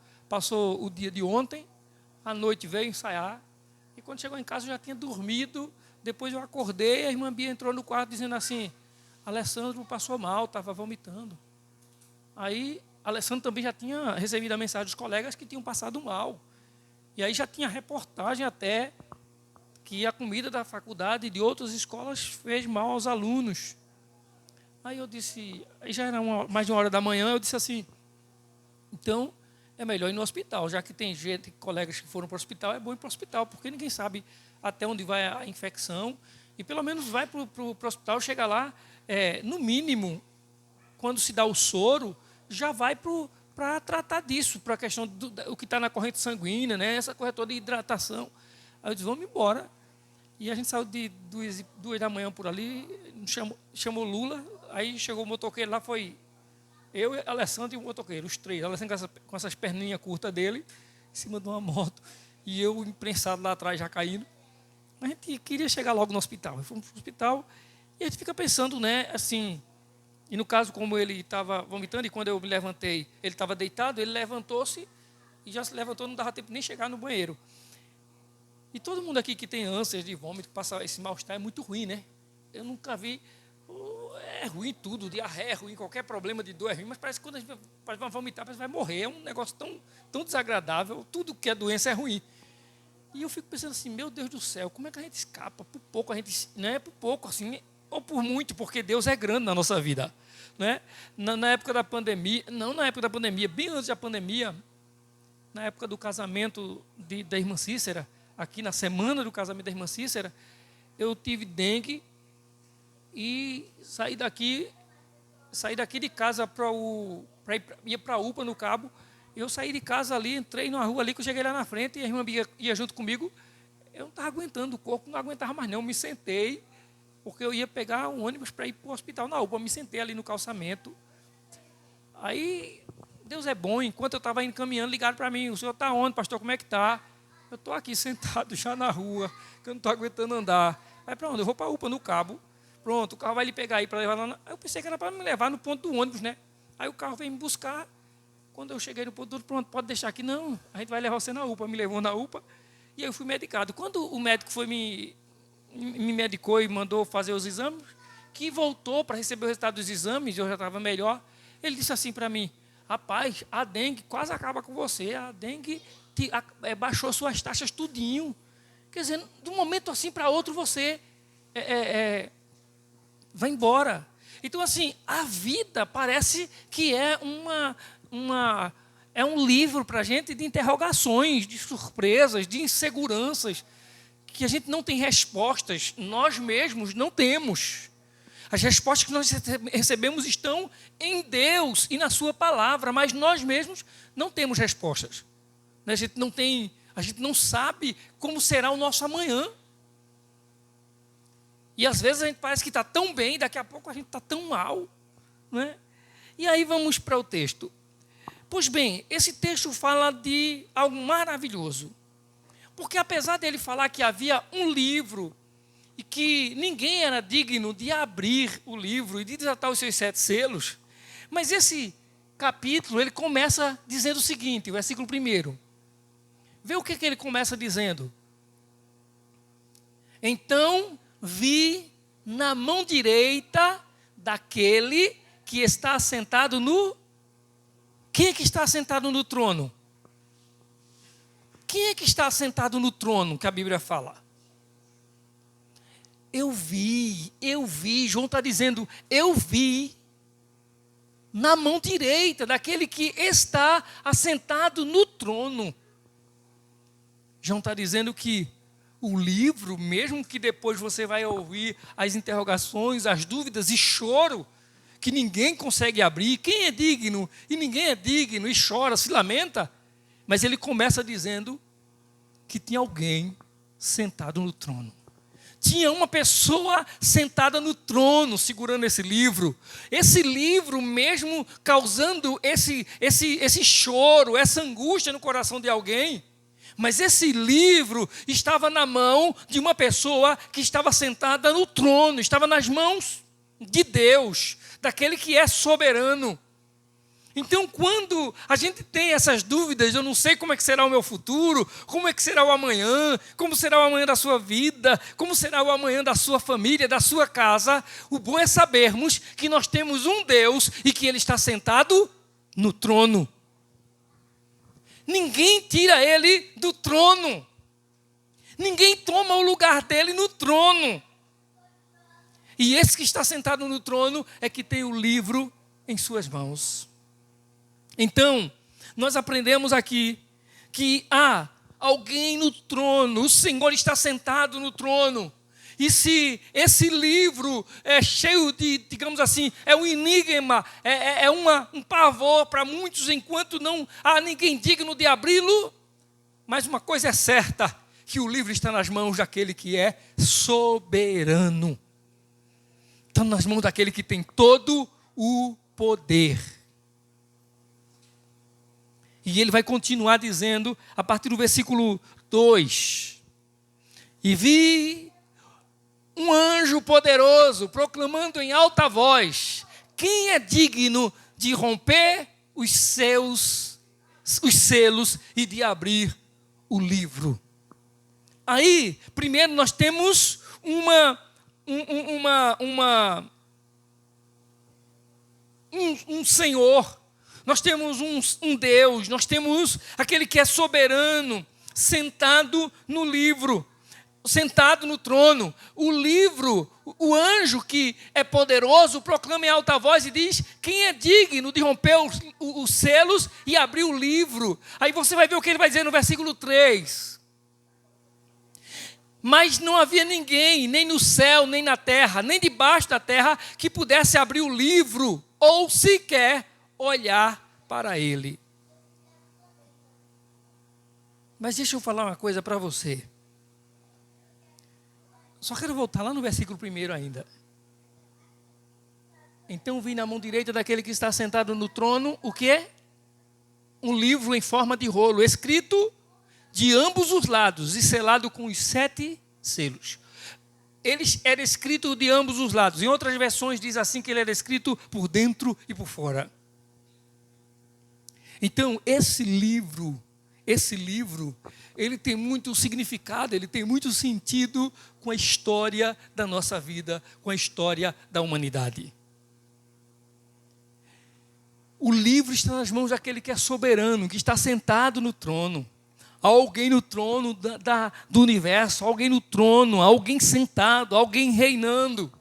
[SPEAKER 5] o dia de ontem, à noite veio ensaiar, e quando chegou em casa eu já tinha dormido. Depois eu acordei, a irmã Bia entrou no quarto dizendo assim, Alessandro passou mal, estava vomitando. Aí, Alessandro também já tinha recebido a mensagem dos colegas que tinham passado mal. E aí já tinha reportagem até que a comida da faculdade e de outras escolas fez mal aos alunos. Aí eu disse, aí já era mais de 1 hora da manhã, eu disse assim, então é melhor ir no hospital, já que tem gente, colegas que foram para o hospital, é bom ir para o hospital, porque ninguém sabe até onde vai a infecção, e pelo menos vai para o hospital, chega lá, no mínimo, quando se dá o soro, já vai para tratar disso, para a questão do que está na corrente sanguínea, né? Essa coisa toda de hidratação. Aí eu disse, vamos embora. E a gente saiu de 2 da manhã por ali, chamou Lula, aí chegou o motoqueiro lá, foi eu, Alessandro e o motoqueiro, os 3. Alessandro com essas perninhas curtas dele, em cima de uma moto, e eu imprensado lá atrás, já caindo. A gente queria chegar logo no hospital. Fomos para o hospital e a gente fica pensando, né, assim, e no caso, como ele estava vomitando, e quando eu me levantei, ele estava deitado, ele levantou-se e já se levantou, não dava tempo nem chegar no banheiro. E todo mundo aqui que tem ânsias de vômito, que passa esse mal-estar, é muito ruim, né? Eu nunca vi, é ruim tudo, diarreia é ruim, qualquer problema de dor é ruim, mas parece que quando a gente vai vomitar, parece que vai morrer, é um negócio tão desagradável, tudo que é doença é ruim. E eu fico pensando assim, meu Deus do céu, como é que a gente escapa? Por pouco a gente, né? Por pouco assim, ou por muito, porque Deus é grande na nossa vida, né? Na época da pandemia, não na época da pandemia, bem antes da pandemia, na época do casamento da irmã Cícera, aqui na semana do casamento da irmã Cícera, eu tive dengue e saí daqui de casa para ia para a UPA no Cabo. Eu saí de casa ali, entrei na rua ali, que eu cheguei lá na frente, e a irmã ia junto comigo. Eu não estava aguentando, o corpo não aguentava mais não. Me sentei, porque eu ia pegar um ônibus para ir para o hospital na UPA. Me sentei ali no calçamento. Aí, Deus é bom, enquanto eu estava indo caminhando, ligaram para mim: o senhor está onde, pastor, como é que está? Eu estou aqui sentado já na rua, que eu não estou aguentando andar. Aí para onde? Eu vou para a UPA no Cabo. Pronto, o carro vai lhe pegar aí para levar lá. Eu pensei que era para me levar no ponto do ônibus, né? Aí o carro veio me buscar. Quando eu cheguei no ponto do ônibus, pronto, pode deixar aqui. Não, a gente vai levar você na UPA. Me levou na UPA e eu fui medicado. Quando o médico foi me medicou e mandou fazer os exames, que voltou para receber o resultado dos exames, eu já estava melhor, ele disse assim para mim: rapaz, a dengue quase acaba com você. A dengue baixou suas taxas tudinho. Quer dizer, de um momento assim para outro você vai embora. Então, assim, a vida parece que é um livro para a gente de interrogações, de surpresas, de inseguranças, que a gente não tem respostas, nós mesmos não temos. As respostas que nós recebemos estão em Deus e na sua palavra, mas nós mesmos não temos respostas. A gente não sabe como será o nosso amanhã. E às vezes a gente parece que está tão bem, daqui a pouco a gente está tão mal. Né? E aí vamos para o texto. Pois bem, esse texto fala de algo maravilhoso. Porque apesar dele falar que havia um livro e que ninguém era digno de abrir o livro e de desatar os seus 7 selos, mas esse capítulo ele começa dizendo o seguinte, o versículo 1. Vê o que ele começa dizendo. Então vi na mão direita daquele que está assentado no... Quem é que está assentado no trono? Quem é que está assentado no trono que a Bíblia fala? Eu vi, João está dizendo, eu vi na mão direita daquele que está assentado no trono. João está dizendo que o livro, mesmo que depois você vai ouvir as interrogações, as dúvidas e choro, que ninguém consegue abrir, quem é digno e ninguém é digno, e chora, se lamenta, mas ele começa dizendo que tinha alguém sentado no trono. Tinha uma pessoa sentada no trono, segurando esse livro. Esse livro mesmo causando esse choro, essa angústia no coração de alguém. Mas esse livro estava na mão de uma pessoa que estava sentada no trono, estava nas mãos de Deus, daquele que é soberano. Então, quando a gente tem essas dúvidas, eu não sei como é que será o meu futuro, como é que será o amanhã, como será o amanhã da sua vida, como será o amanhã da sua família, da sua casa, o bom é sabermos que nós temos um Deus e que Ele está sentado no trono. Ninguém tira Ele do trono. Ninguém toma o lugar dele no trono. E esse que está sentado no trono é que tem o livro em suas mãos. Então, nós aprendemos aqui que há alguém no trono, o Senhor está sentado no trono. E se esse livro é cheio de, digamos assim, é um enigma, um pavor para muitos, enquanto não há ninguém digno de abri-lo, mas uma coisa é certa, que o livro está nas mãos daquele que é soberano. Está nas mãos daquele que tem todo o poder. E ele vai continuar dizendo, a partir do versículo 2, e vi um anjo poderoso proclamando em alta voz, quem é digno de romper os selos e de abrir o livro? Aí, primeiro nós temos um Senhor, nós temos um Deus, nós temos aquele que é soberano, sentado no livro, sentado no trono. O livro, o anjo que é poderoso, proclama em alta voz e diz, quem é digno de romper os selos e abrir o livro? Aí você vai ver o que ele vai dizer no versículo 3. Mas não havia ninguém, nem no céu, nem na terra, nem debaixo da terra, que pudesse abrir o livro, ou sequer olhar para ele. Mas deixa eu falar uma coisa para você. Só quero voltar lá no versículo 1 ainda. Então vi na mão direita daquele que está sentado no trono, o quê? Um livro em forma de rolo, escrito de ambos os lados e selado com os 7 selos. Ele era escrito de ambos os lados. Em outras versões diz assim que ele era escrito por dentro e por fora. Então, esse livro, ele tem muito significado, ele tem muito sentido com a história da nossa vida, com a história da humanidade. O livro está nas mãos daquele que é soberano, que está sentado no trono. Há alguém no trono do universo, alguém no trono, alguém sentado, alguém reinando.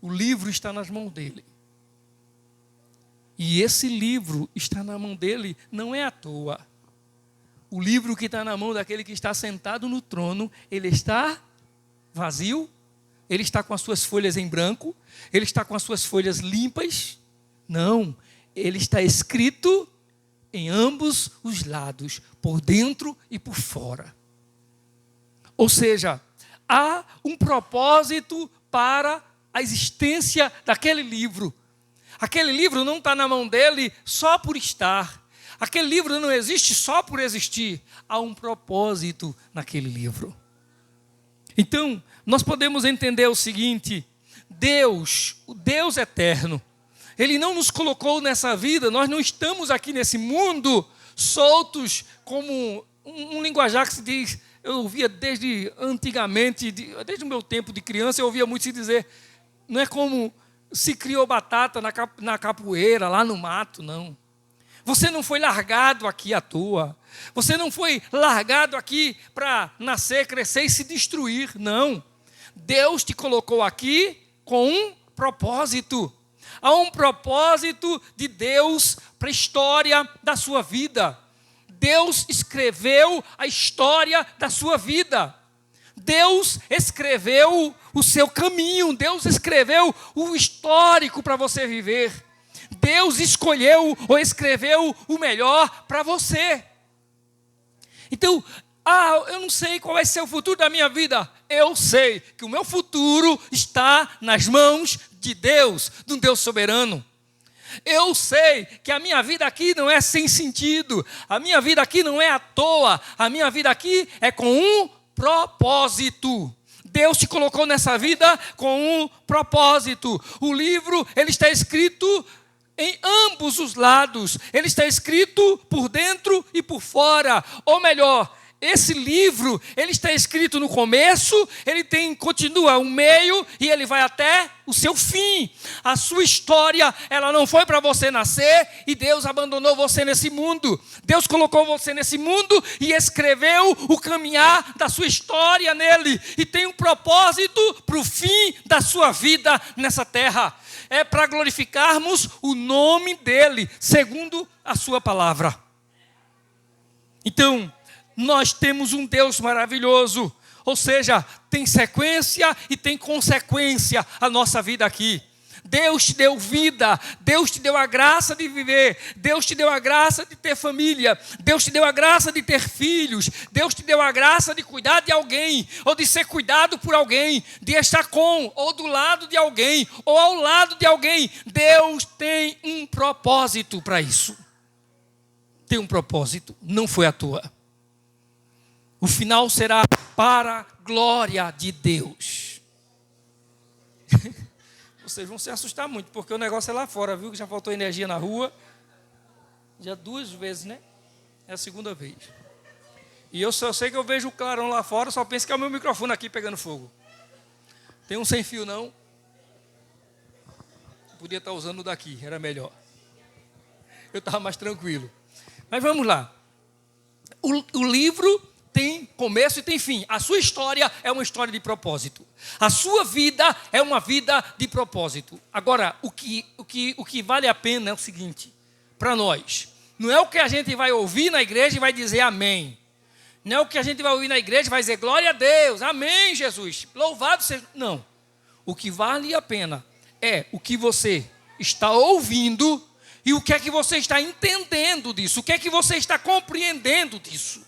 [SPEAKER 5] O livro está nas mãos dele. E esse livro está na mão dele não é à toa. O livro que está na mão daquele que está sentado no trono, ele está vazio, ele está com as suas folhas em branco, ele está com as suas folhas limpas. Não, ele está escrito em ambos os lados, por dentro e por fora. Ou seja, há um propósito para a existência daquele livro. Aquele livro não está na mão dele só por estar. Aquele livro não existe só por existir. Há um propósito naquele livro. Então, nós podemos entender o seguinte: Deus, o Deus eterno, Ele não nos colocou nessa vida, nós não estamos aqui nesse mundo soltos como um linguajar que se diz, eu ouvia desde antigamente, desde o meu tempo de criança, eu ouvia muito se dizer, não é como se criou batata na capoeira, lá no mato, não. Você não foi largado aqui à toa. Você não foi largado aqui para nascer, crescer e se destruir, não. Deus te colocou aqui com um propósito. Há um propósito de Deus para a história da sua vida. Deus escreveu a história da sua vida. Deus escreveu o seu caminho. Deus escreveu o histórico para você viver. Deus escolheu ou escreveu o melhor para você. Então, eu não sei qual vai ser o futuro da minha vida. Eu sei que o meu futuro está nas mãos de Deus, de um Deus soberano. Eu sei que a minha vida aqui não é sem sentido. A minha vida aqui não é à toa. A minha vida aqui é com um propósito. Deus te colocou nessa vida com um propósito. O livro, ele está escrito em ambos os lados. Ele está escrito por dentro e por fora. Ou melhor, esse livro, ele está escrito no começo, ele continua o meio e ele vai até o seu fim. A sua história, ela não foi para você nascer e Deus abandonou você nesse mundo. Deus colocou você nesse mundo e escreveu o caminhar da sua história nele. E tem um propósito para o fim da sua vida nessa terra. É para glorificarmos o nome dele, segundo a sua palavra. Então, nós temos um Deus maravilhoso, ou seja, tem sequência e tem consequência a nossa vida aqui. Deus te deu vida, Deus te deu a graça de viver, Deus te deu a graça de ter família, Deus te deu a graça de ter filhos, Deus te deu a graça de cuidar de alguém, ou de ser cuidado por alguém, de estar com, ou do lado de alguém, ou ao lado de alguém. Deus tem um propósito para isso. Tem um propósito, não foi à toa. O final será para a glória de Deus. Vocês vão se assustar muito, porque o negócio é lá fora, viu? Que já faltou energia na rua. Já 2 vezes, né? É a 2ª vez. E eu só sei que eu vejo o clarão lá fora, só penso que é o meu microfone aqui pegando fogo. Tem um sem fio, não? Eu podia estar usando o daqui, era melhor. Eu estava mais tranquilo. Mas vamos lá. O livro tem começo e tem fim. A sua história é uma história de propósito. A sua vida é uma vida de propósito. Agora, o que vale a pena é o seguinte, para nós, não é o que a gente vai ouvir na igreja e vai dizer amém. Não é o que a gente vai ouvir na igreja e vai dizer glória a Deus, amém Jesus, louvado seja. Não. O que vale a pena é o que você está ouvindo E o que é que você está entendendo disso? O que é que você está compreendendo disso?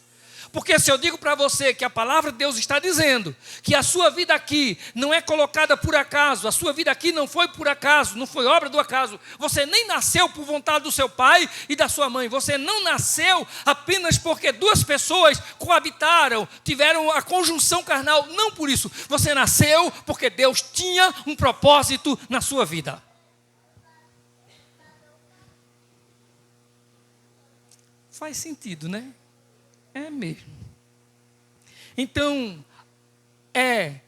[SPEAKER 5] Porque se eu digo para você que a palavra de Deus está dizendo que a sua vida aqui não é colocada por acaso, a sua vida aqui não foi por acaso, não foi obra do acaso, você nem nasceu por vontade do seu pai e da sua mãe, você não nasceu apenas porque duas pessoas coabitaram, tiveram a conjunção carnal, não por isso, você nasceu porque Deus tinha um propósito na sua vida. Faz sentido, né? É mesmo. Então, é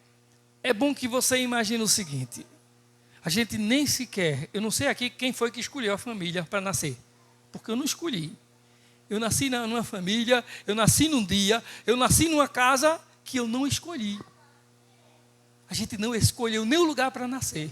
[SPEAKER 5] bom que você imagine o seguinte. A gente nem sequer, eu não sei aqui quem foi que escolheu a família para nascer. Porque eu não escolhi. Eu nasci numa família, eu nasci num dia, eu nasci numa casa que eu não escolhi. A gente não escolheu nem o lugar para nascer.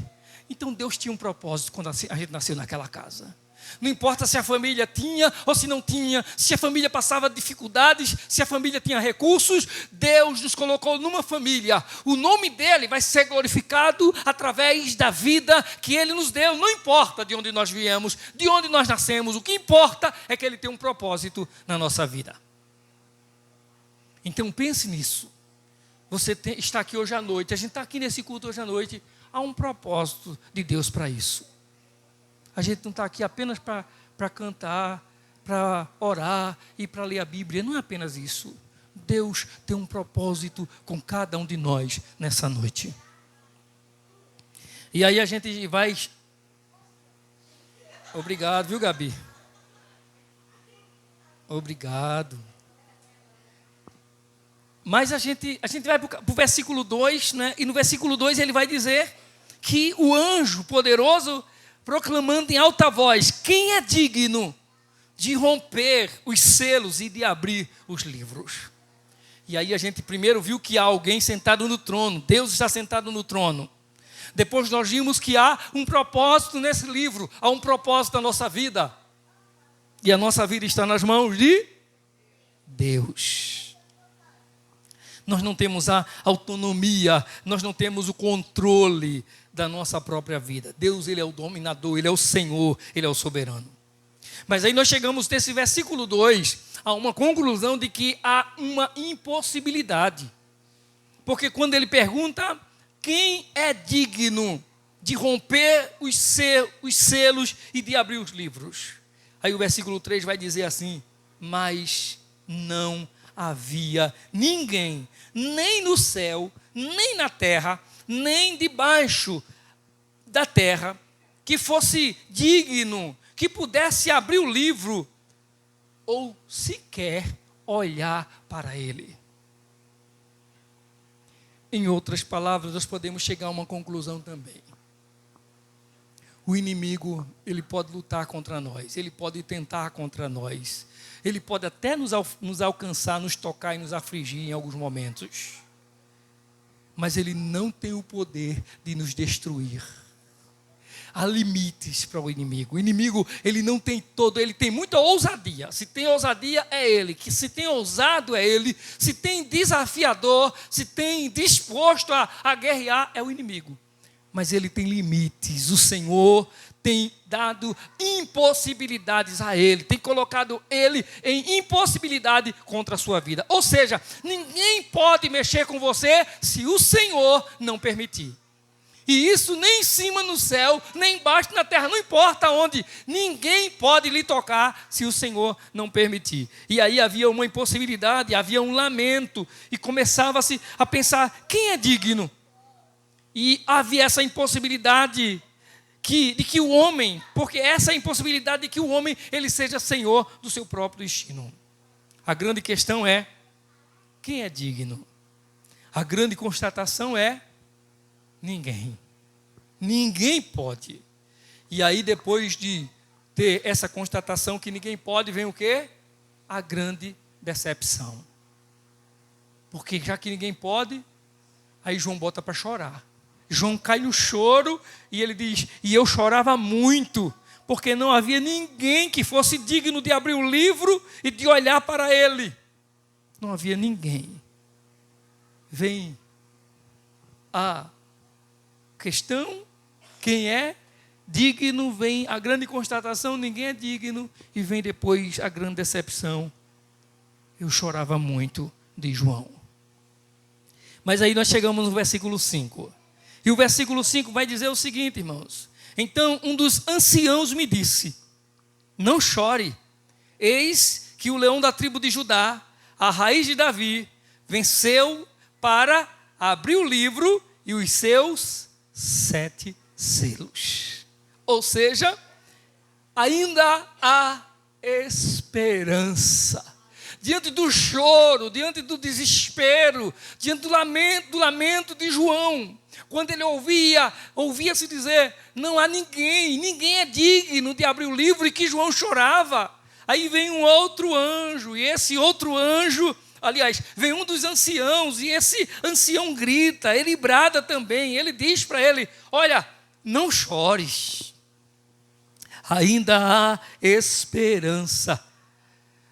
[SPEAKER 5] Então Deus tinha um propósito quando a gente nasceu naquela casa. Não importa se a família tinha ou se não tinha, se a família passava dificuldades, se a família tinha recursos, Deus nos colocou numa família. O nome dele vai ser glorificado através da vida que ele nos deu. Não importa de onde nós viemos, de onde nós nascemos, o que importa é que ele tem um propósito na nossa vida. Então pense nisso. Você está aqui hoje à noite, a gente está aqui nesse culto hoje à noite, há um propósito de Deus para isso. A gente não está aqui apenas para cantar, para orar e para ler a Bíblia. Não é apenas isso. Deus tem um propósito com cada um de nós nessa noite. E aí a gente vai... Obrigado, viu, Gabi? Obrigado. Mas a gente vai para o versículo 2, né? E no versículo 2 ele vai dizer que o anjo poderoso... proclamando em alta voz, quem é digno de romper os selos e de abrir os livros? E aí a gente primeiro viu que há alguém sentado no trono, Deus está sentado no trono. Depois nós vimos que há um propósito nesse livro, há um propósito na nossa vida. E a nossa vida está nas mãos de Deus. Nós não temos a autonomia, nós não temos o controle da nossa própria vida. Deus, ele é o dominador, ele é o Senhor, ele é o soberano. Mas aí nós chegamos nesse versículo 2 a uma conclusão de que há uma impossibilidade. Porque quando ele pergunta quem é digno de romper os selos e de abrir os livros. Aí o versículo 3 vai dizer assim, mas não havia ninguém, nem no céu, nem na terra, nem debaixo da terra, que fosse digno, que pudesse abrir o livro, ou sequer olhar para ele. Em outras palavras, nós podemos chegar a uma conclusão também. O inimigo, ele pode lutar contra nós, ele pode tentar contra nós, ele pode até nos alcançar, nos tocar e nos afligir em alguns momentos. Mas ele não tem o poder de nos destruir. Há limites para o inimigo. O inimigo, ele não tem todo, ele tem muita ousadia. Se tem ousadia, é ele. Que se tem ousado, é ele. Se tem desafiador, se tem disposto a guerrear, é o inimigo. Mas ele tem limites. O Senhor tem dado impossibilidades a ele, tem colocado ele em impossibilidade contra a sua vida. Ou seja, ninguém pode mexer com você se o Senhor não permitir. E isso nem em cima no céu, nem embaixo na terra, não importa onde, ninguém pode lhe tocar se o Senhor não permitir. E aí havia uma impossibilidade, havia um lamento, e começava-se a pensar, quem é digno? E havia essa impossibilidade de que o homem, porque essa é a impossibilidade de que o homem ele seja senhor do seu próprio destino. A grande questão é, quem é digno? A grande constatação é, ninguém. Ninguém pode. E aí depois de ter essa constatação que ninguém pode, vem o quê? A grande decepção. Porque já que ninguém pode, aí João bota para chorar. João cai no choro e ele diz, e eu chorava muito, porque não havia ninguém que fosse digno de abrir o livro e de olhar para ele. Não havia ninguém. Vem a questão, quem é digno, vem a grande constatação, ninguém é digno, e vem depois a grande decepção. Eu chorava muito, diz João. Mas aí nós chegamos no versículo 5. E o versículo 5 vai dizer o seguinte, irmãos. Então um dos anciãos me disse: não chore, eis que o leão da tribo de Judá, a raiz de Davi, venceu para abrir o livro e os seus 7 selos. Ou seja, ainda há esperança. Diante do choro, diante do desespero, diante do lamento de João, quando ele ouvia-se dizer: não há ninguém é digno de abrir o livro, e que João chorava. Aí vem um outro anjo, e esse outro anjo, aliás, vem um dos anciãos, e esse ancião grita, ele brada também, ele diz para ele: olha, não chores, ainda há esperança.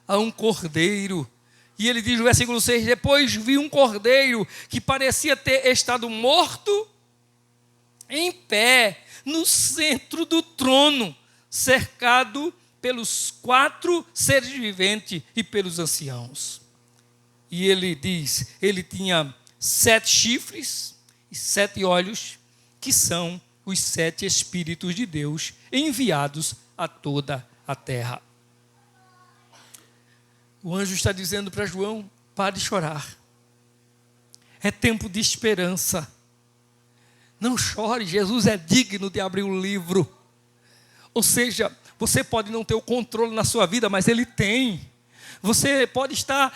[SPEAKER 5] Há um cordeiro. E ele diz no versículo 6, depois vi um cordeiro que parecia ter estado morto, em pé, no centro do trono, cercado pelos 4 seres viventes e pelos anciãos. E ele diz, ele tinha 7 chifres e 7 olhos, que são os 7 Espíritos de Deus enviados a toda a terra. O anjo está dizendo para João: pare de chorar. É tempo de esperança. Não chore, Jesus é digno de abrir o livro. Ou seja, você pode não ter o controle na sua vida, mas Ele tem. Você pode estar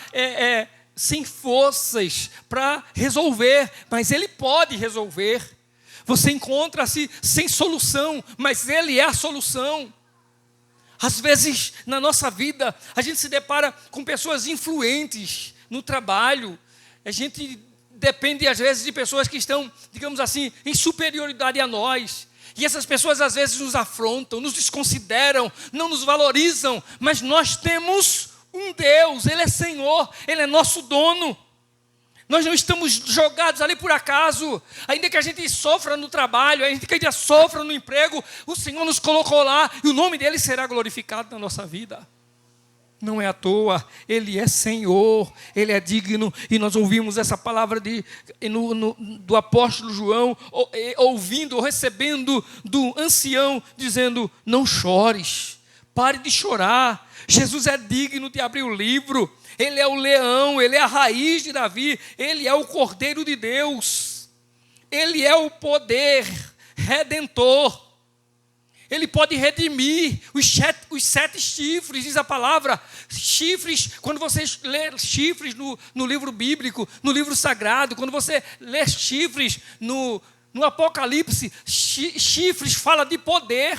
[SPEAKER 5] sem forças para resolver, mas Ele pode resolver. Você encontra-se sem solução, mas Ele é a solução. Às vezes, na nossa vida, a gente se depara com pessoas influentes no trabalho. A gente depende, às vezes, de pessoas que estão, digamos assim, em superioridade a nós. E essas pessoas, às vezes, nos afrontam, nos desconsideram, não nos valorizam. Mas nós temos um Deus, Ele é Senhor, Ele é nosso dono. Nós não estamos jogados ali por acaso. Ainda que a gente sofra no trabalho, ainda que a gente sofra no emprego, o Senhor nos colocou lá e o nome dEle será glorificado na nossa vida. Não é à Ele é Senhor, Ele é digno. E nós ouvimos essa palavra do apóstolo João, ouvindo, recebendo do ancião, dizendo: não chores, pare de chorar. Jesus é digno de abrir o livro. Ele é o leão, Ele é a raiz de Davi, Ele é o Cordeiro de Deus. Ele é o poder redentor. Ele pode redimir os 7 chifres, diz a palavra. Chifres, quando você lê chifres no livro bíblico, no livro sagrado, quando você lê chifres no Apocalipse, chifres fala de poder.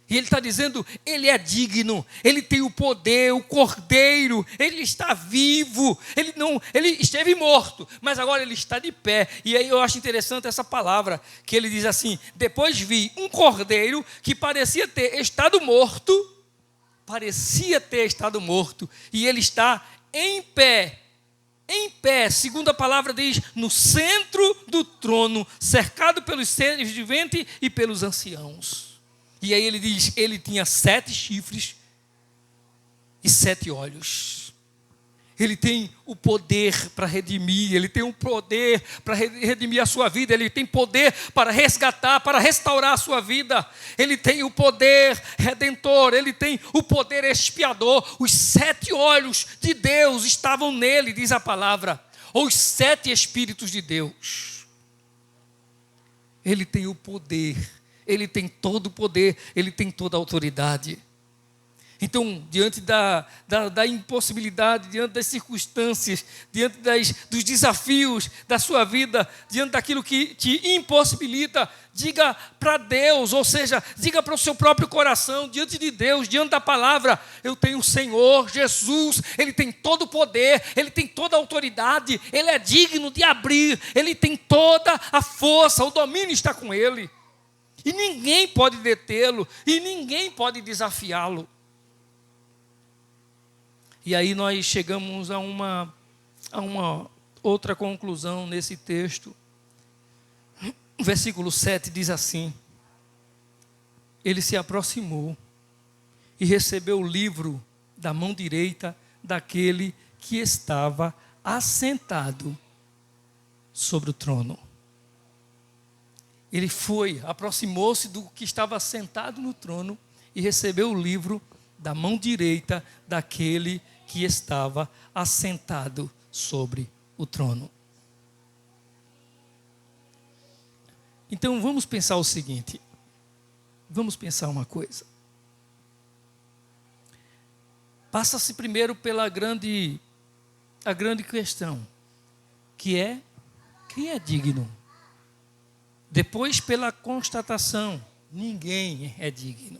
[SPEAKER 5] E ele está dizendo, Ele é digno, Ele tem o poder, o Cordeiro, Ele está vivo, Ele esteve morto, mas agora Ele está de pé. E aí eu acho interessante essa palavra, que ele diz assim: depois vi um Cordeiro que parecia ter estado morto, e Ele está em pé, segundo a palavra diz, no centro do trono, cercado pelos seres viventes e pelos anciãos. E aí ele diz, ele tinha 7 chifres e 7 olhos. Ele tem o poder para redimir, ele tem o poder para redimir a sua vida, ele tem poder para resgatar, para restaurar a sua vida. Ele tem o poder redentor, ele tem o poder expiador. Os 7 olhos de Deus estavam nele, diz a palavra. Ou os 7 Espíritos de Deus. Ele tem o poder. Ele tem todo o poder, Ele tem toda a autoridade. Então, diante da impossibilidade, diante das circunstâncias, diante dos desafios da sua vida, diante daquilo que te impossibilita, diga para Deus, ou seja, diga para o seu próprio coração, diante de Deus, diante da palavra: eu tenho o Senhor Jesus, Ele tem todo o poder, Ele tem toda a autoridade, Ele é digno de abrir, Ele tem toda a força, o domínio está com Ele. E ninguém pode detê-lo, e ninguém pode desafiá-lo. E aí nós chegamos a uma outra conclusão nesse texto. O versículo 7 diz assim: ele se aproximou e recebeu o livro da mão direita daquele que estava assentado sobre o trono. Ele aproximou-se do que estava sentado no trono e recebeu o livro da mão direita daquele que estava assentado sobre o trono. Então vamos pensar o seguinte, vamos pensar uma coisa. Passa-se primeiro pela grande questão, que é, quem é digno? Depois pela constatação, ninguém é digno.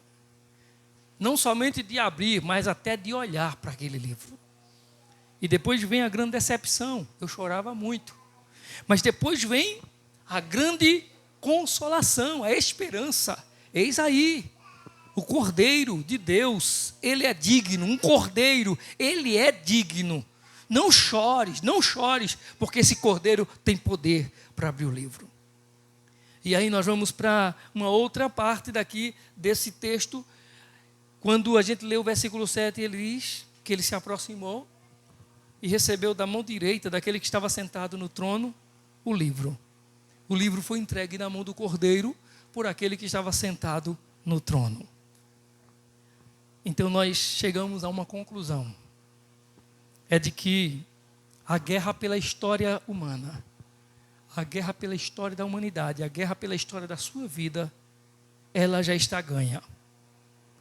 [SPEAKER 5] Não somente de abrir, mas até de olhar para aquele livro. E depois vem a grande decepção, eu chorava muito. Mas depois vem a grande consolação, a esperança. Eis aí, o Cordeiro de Deus, ele é digno, um Cordeiro, ele é digno. Não chores, porque esse Cordeiro tem poder para abrir o livro. E aí nós vamos para uma outra parte daqui desse texto, quando a gente lê o versículo 7, ele diz que ele se aproximou e recebeu da mão direita daquele que estava sentado no trono o livro. O livro foi entregue na mão do Cordeiro por aquele que estava sentado no trono. Então nós chegamos a uma conclusão. É de que a guerra pela história humana, a guerra pela história da humanidade, a guerra pela história da sua vida, ela já está ganha.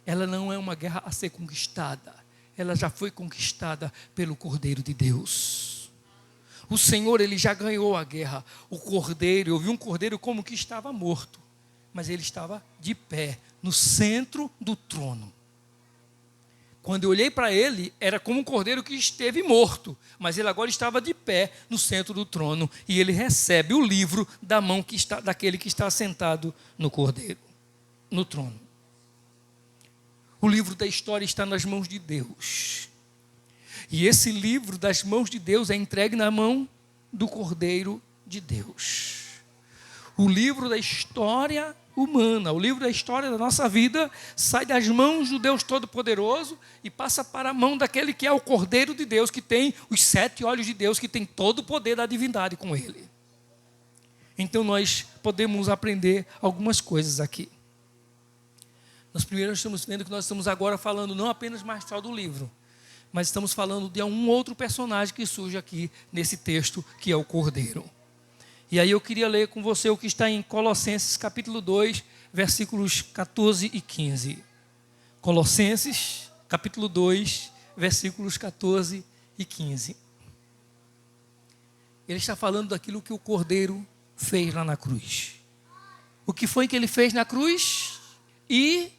[SPEAKER 5] Ela não é uma guerra a ser conquistada. Ela já foi conquistada pelo Cordeiro de Deus. O Senhor, ele já ganhou a guerra. O Cordeiro, eu vi um Cordeiro como que estava morto, mas ele estava de pé, no centro do trono. Quando eu olhei para ele, era como um cordeiro que esteve morto, mas ele agora estava de pé no centro do trono, e ele recebe o livro da mão daquele que está sentado no cordeiro, no trono. O livro da história está nas mãos de Deus, e esse livro das mãos de Deus é entregue na mão do Cordeiro de Deus. O livro da história humana, o livro da história da nossa vida, sai das mãos do Deus Todo-Poderoso e passa para a mão daquele que é o Cordeiro de Deus, que tem os 7 olhos de Deus, que tem todo o poder da divindade com ele. Então nós podemos aprender algumas coisas aqui. Nós primeiro estamos vendo que nós estamos agora falando não apenas mais só do livro, mas estamos falando de um outro personagem que surge aqui nesse texto, que é o Cordeiro. E aí eu queria ler com você o que está em Colossenses capítulo 2, versículos 14 e 15. Colossenses capítulo 2, versículos 14 e 15. Ele está falando daquilo que o Cordeiro fez lá na cruz. O que foi que ele fez na cruz? E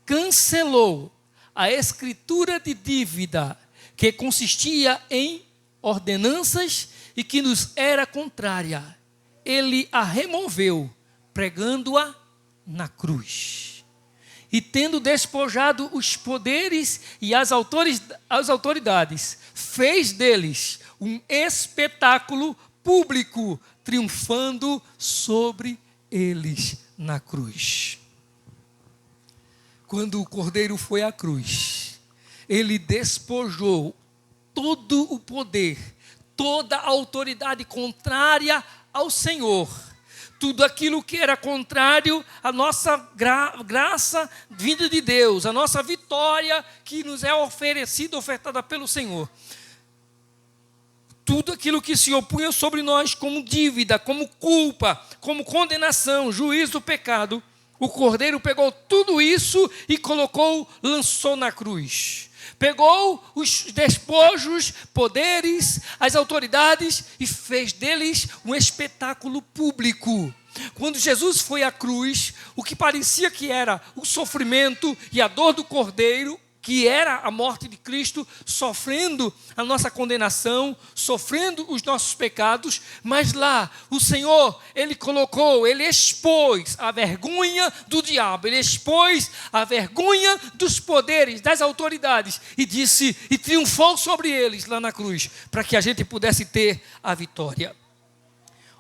[SPEAKER 5] cancelou a escritura de dívida que consistia em ordenanças e que nos era contrária. Ele a removeu, pregando-a na cruz. E tendo despojado os poderes e as autoridades, fez deles um espetáculo público, triunfando sobre eles na cruz. Quando o Cordeiro foi à cruz, ele despojou todo o poder, toda a autoridade contrária ao Senhor. Tudo aquilo que era contrário à nossa graça vinda de Deus, a nossa vitória que nos é ofertada pelo Senhor. Tudo aquilo que se opunha sobre nós como dívida, como culpa, como condenação, juízo do pecado, o Cordeiro pegou tudo isso e lançou na cruz. Pegou os despojos, poderes, as autoridades e fez deles um espetáculo público. Quando Jesus foi à cruz, o que parecia que era o sofrimento e a dor do Cordeiro, que era a morte de Cristo, sofrendo a nossa condenação, sofrendo os nossos pecados, mas lá o Senhor, Ele expôs a vergonha do diabo, Ele expôs a vergonha dos poderes, das autoridades, e triunfou sobre eles lá na cruz, para que a gente pudesse ter a vitória.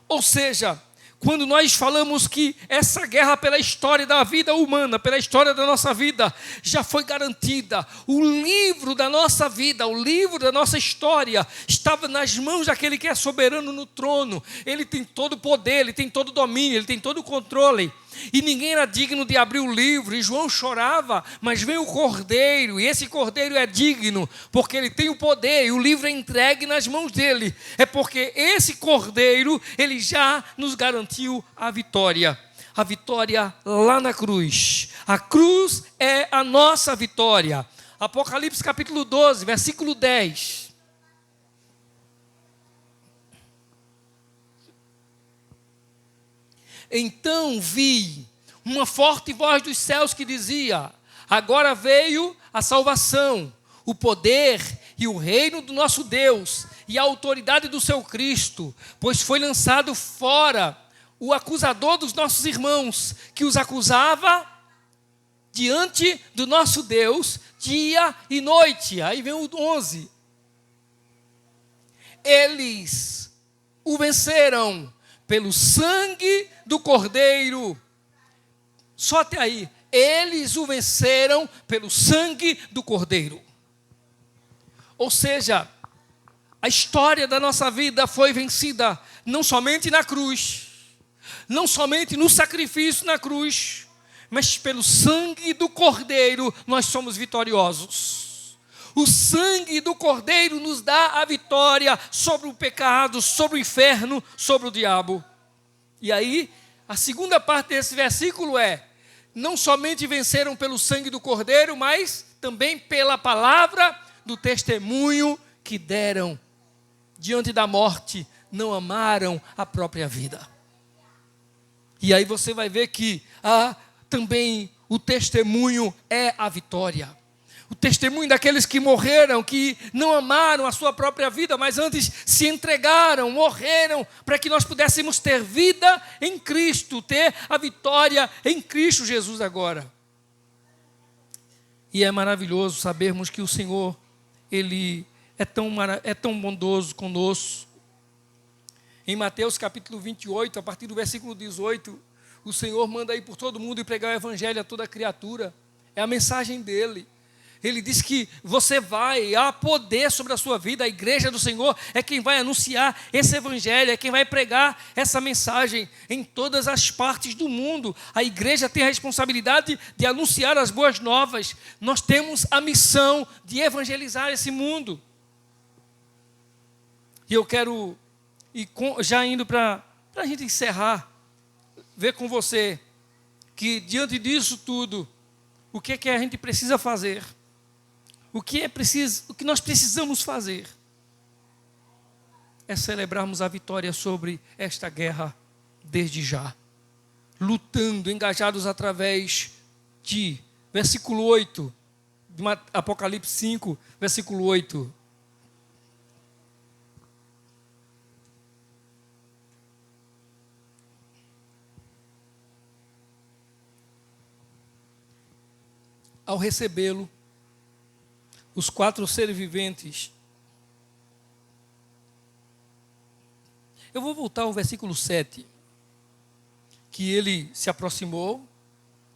[SPEAKER 5] Ou seja, quando nós falamos que essa guerra pela história da vida humana, pela história da nossa vida, já foi garantida. O livro da nossa vida, o livro da nossa história, estava nas mãos daquele que é soberano no trono. Ele tem todo o poder, ele tem todo o domínio, ele tem todo o controle. E ninguém era digno de abrir o livro, e João chorava, mas vem o Cordeiro, e esse Cordeiro é digno, porque ele tem o poder, e o livro é entregue nas mãos dele. É porque esse Cordeiro, ele já nos garantiu a vitória lá na cruz. A cruz é a nossa vitória. Apocalipse capítulo 12, versículo 10. Então vi uma forte voz dos céus que dizia: agora veio a salvação, o poder e o reino do nosso Deus e a autoridade do seu Cristo, pois foi lançado fora o acusador dos nossos irmãos, que os acusava diante do nosso Deus dia e noite. Aí vem o 11. Eles o venceram pelo sangue do Cordeiro. Só até aí. Eles o venceram pelo sangue do Cordeiro. Ou seja, a história da nossa vida foi vencida não somente na cruz, não somente no sacrifício na cruz, mas pelo sangue do Cordeiro nós somos vitoriosos. O sangue do Cordeiro nos dá a vitória sobre o pecado, sobre o inferno, sobre o diabo. E aí, a segunda parte desse versículo é: não somente venceram pelo sangue do Cordeiro, mas também pela palavra do testemunho que deram. Diante da morte, não amaram a própria vida. E aí você vai ver que também o testemunho é a vitória. O testemunho daqueles que morreram, que não amaram a sua própria vida, mas antes se entregaram, morreram, para que nós pudéssemos ter vida em Cristo, ter a vitória em Cristo Jesus agora. E é maravilhoso sabermos que o Senhor, Ele é tão bondoso conosco. Em Mateus capítulo 28, a partir do versículo 18, o Senhor manda ir por todo mundo e pregar o evangelho a toda criatura. É a mensagem dele. Ele diz que você há poder sobre a sua vida. A igreja do Senhor é quem vai anunciar esse evangelho, é quem vai pregar essa mensagem em todas as partes do mundo. A igreja tem a responsabilidade de anunciar as boas novas. Nós temos a missão de evangelizar esse mundo. E eu quero, já indo para a gente encerrar, ver com você que diante disso tudo, o que é que a gente precisa fazer? O que nós precisamos fazer é celebrarmos a vitória sobre esta guerra desde já, lutando, engajados através de, versículo 8, de Apocalipse 5, versículo 8. Ao recebê-lo, os 4 seres viventes. Eu vou voltar ao versículo 7. Que ele se aproximou,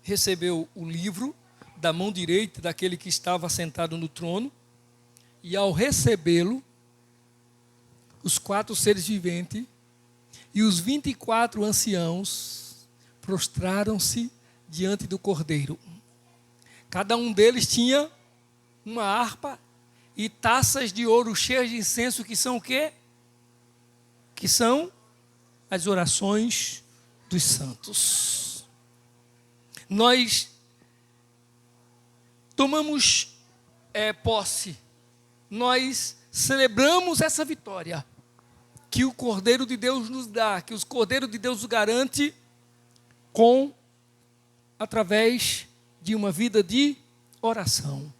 [SPEAKER 5] recebeu o livro da mão direita daquele que estava sentado no trono, e ao recebê-lo, os 4 seres viventes e os 24 anciãos prostraram-se diante do Cordeiro. Cada um deles tinha uma harpa e taças de ouro cheias de incenso, que são o quê? Que são as orações dos santos. Nós tomamos posse, nós celebramos essa vitória que o Cordeiro de Deus nos dá, que o Cordeiro de Deus nos garante através de uma vida de oração.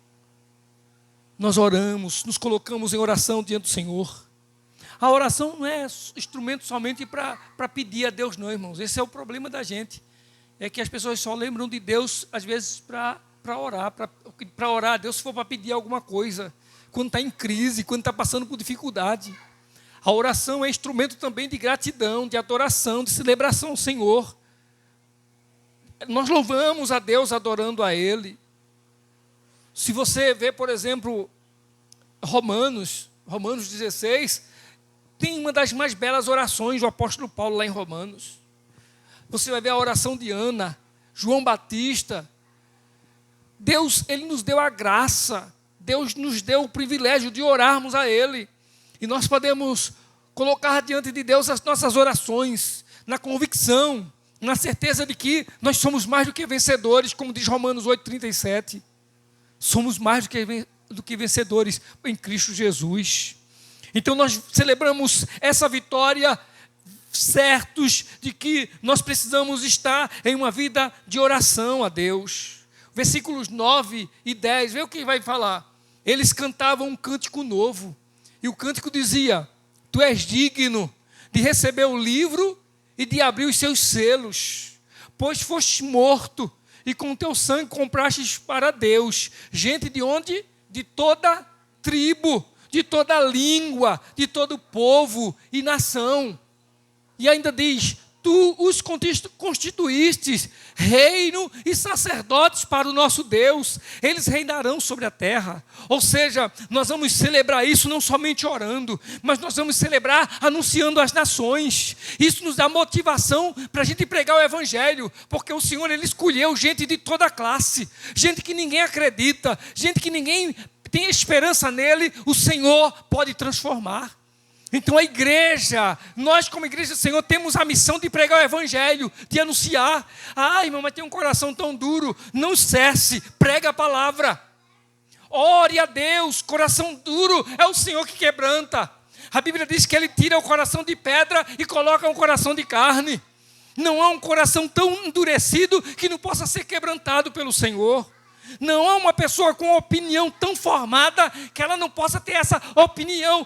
[SPEAKER 5] Nós oramos, nos colocamos em oração diante do Senhor. A oração não é instrumento somente para pedir a Deus, não, irmãos. Esse é o problema da gente. É que as pessoas só lembram de Deus, às vezes, para orar. Para orar a Deus se for para pedir alguma coisa. Quando está em crise, quando está passando por dificuldade. A oração é instrumento também de gratidão, de adoração, de celebração ao Senhor. Nós louvamos a Deus adorando a Ele. Se você vê, por exemplo, Romanos 16, tem uma das mais belas orações do apóstolo Paulo lá em Romanos. Você vai ver a oração de Ana, João Batista. Deus, Ele nos deu a graça, Deus nos deu o privilégio de orarmos a Ele. E nós podemos colocar diante de Deus as nossas orações, na convicção, na certeza de que nós somos mais do que vencedores, como diz Romanos 8,37. Somos mais do que vencedores em Cristo Jesus. Então nós celebramos essa vitória, certos de que nós precisamos estar em uma vida de oração a Deus. Versículos 9 e 10, vê o que vai falar. Eles cantavam um cântico novo, e o cântico dizia: Tu és digno de receber o livro e de abrir os seus selos, pois foste morto, e com teu sangue comprastes para Deus gente de onde? De toda tribo, de toda língua, de todo povo e nação. E ainda diz: Tu os constituístes reino e sacerdotes para o nosso Deus. Eles reinarão sobre a terra. Ou seja, nós vamos celebrar isso não somente orando, mas nós vamos celebrar anunciando às nações. Isso nos dá motivação para a gente pregar o Evangelho, porque o Senhor, Ele escolheu gente de toda classe, gente que ninguém acredita, gente que ninguém tem esperança nele. O Senhor pode transformar. Então a igreja, nós como igreja do Senhor temos a missão de pregar o Evangelho, de anunciar. Irmão, mas tem um coração tão duro. Não cesse, prega a palavra. Ore a Deus. Coração duro é o Senhor que quebranta. A Bíblia diz que Ele tira o coração de pedra e coloca um coração de carne. Não há um coração tão endurecido que não possa ser quebrantado pelo Senhor. Não há uma pessoa com opinião tão formada que ela não possa ter essa opinião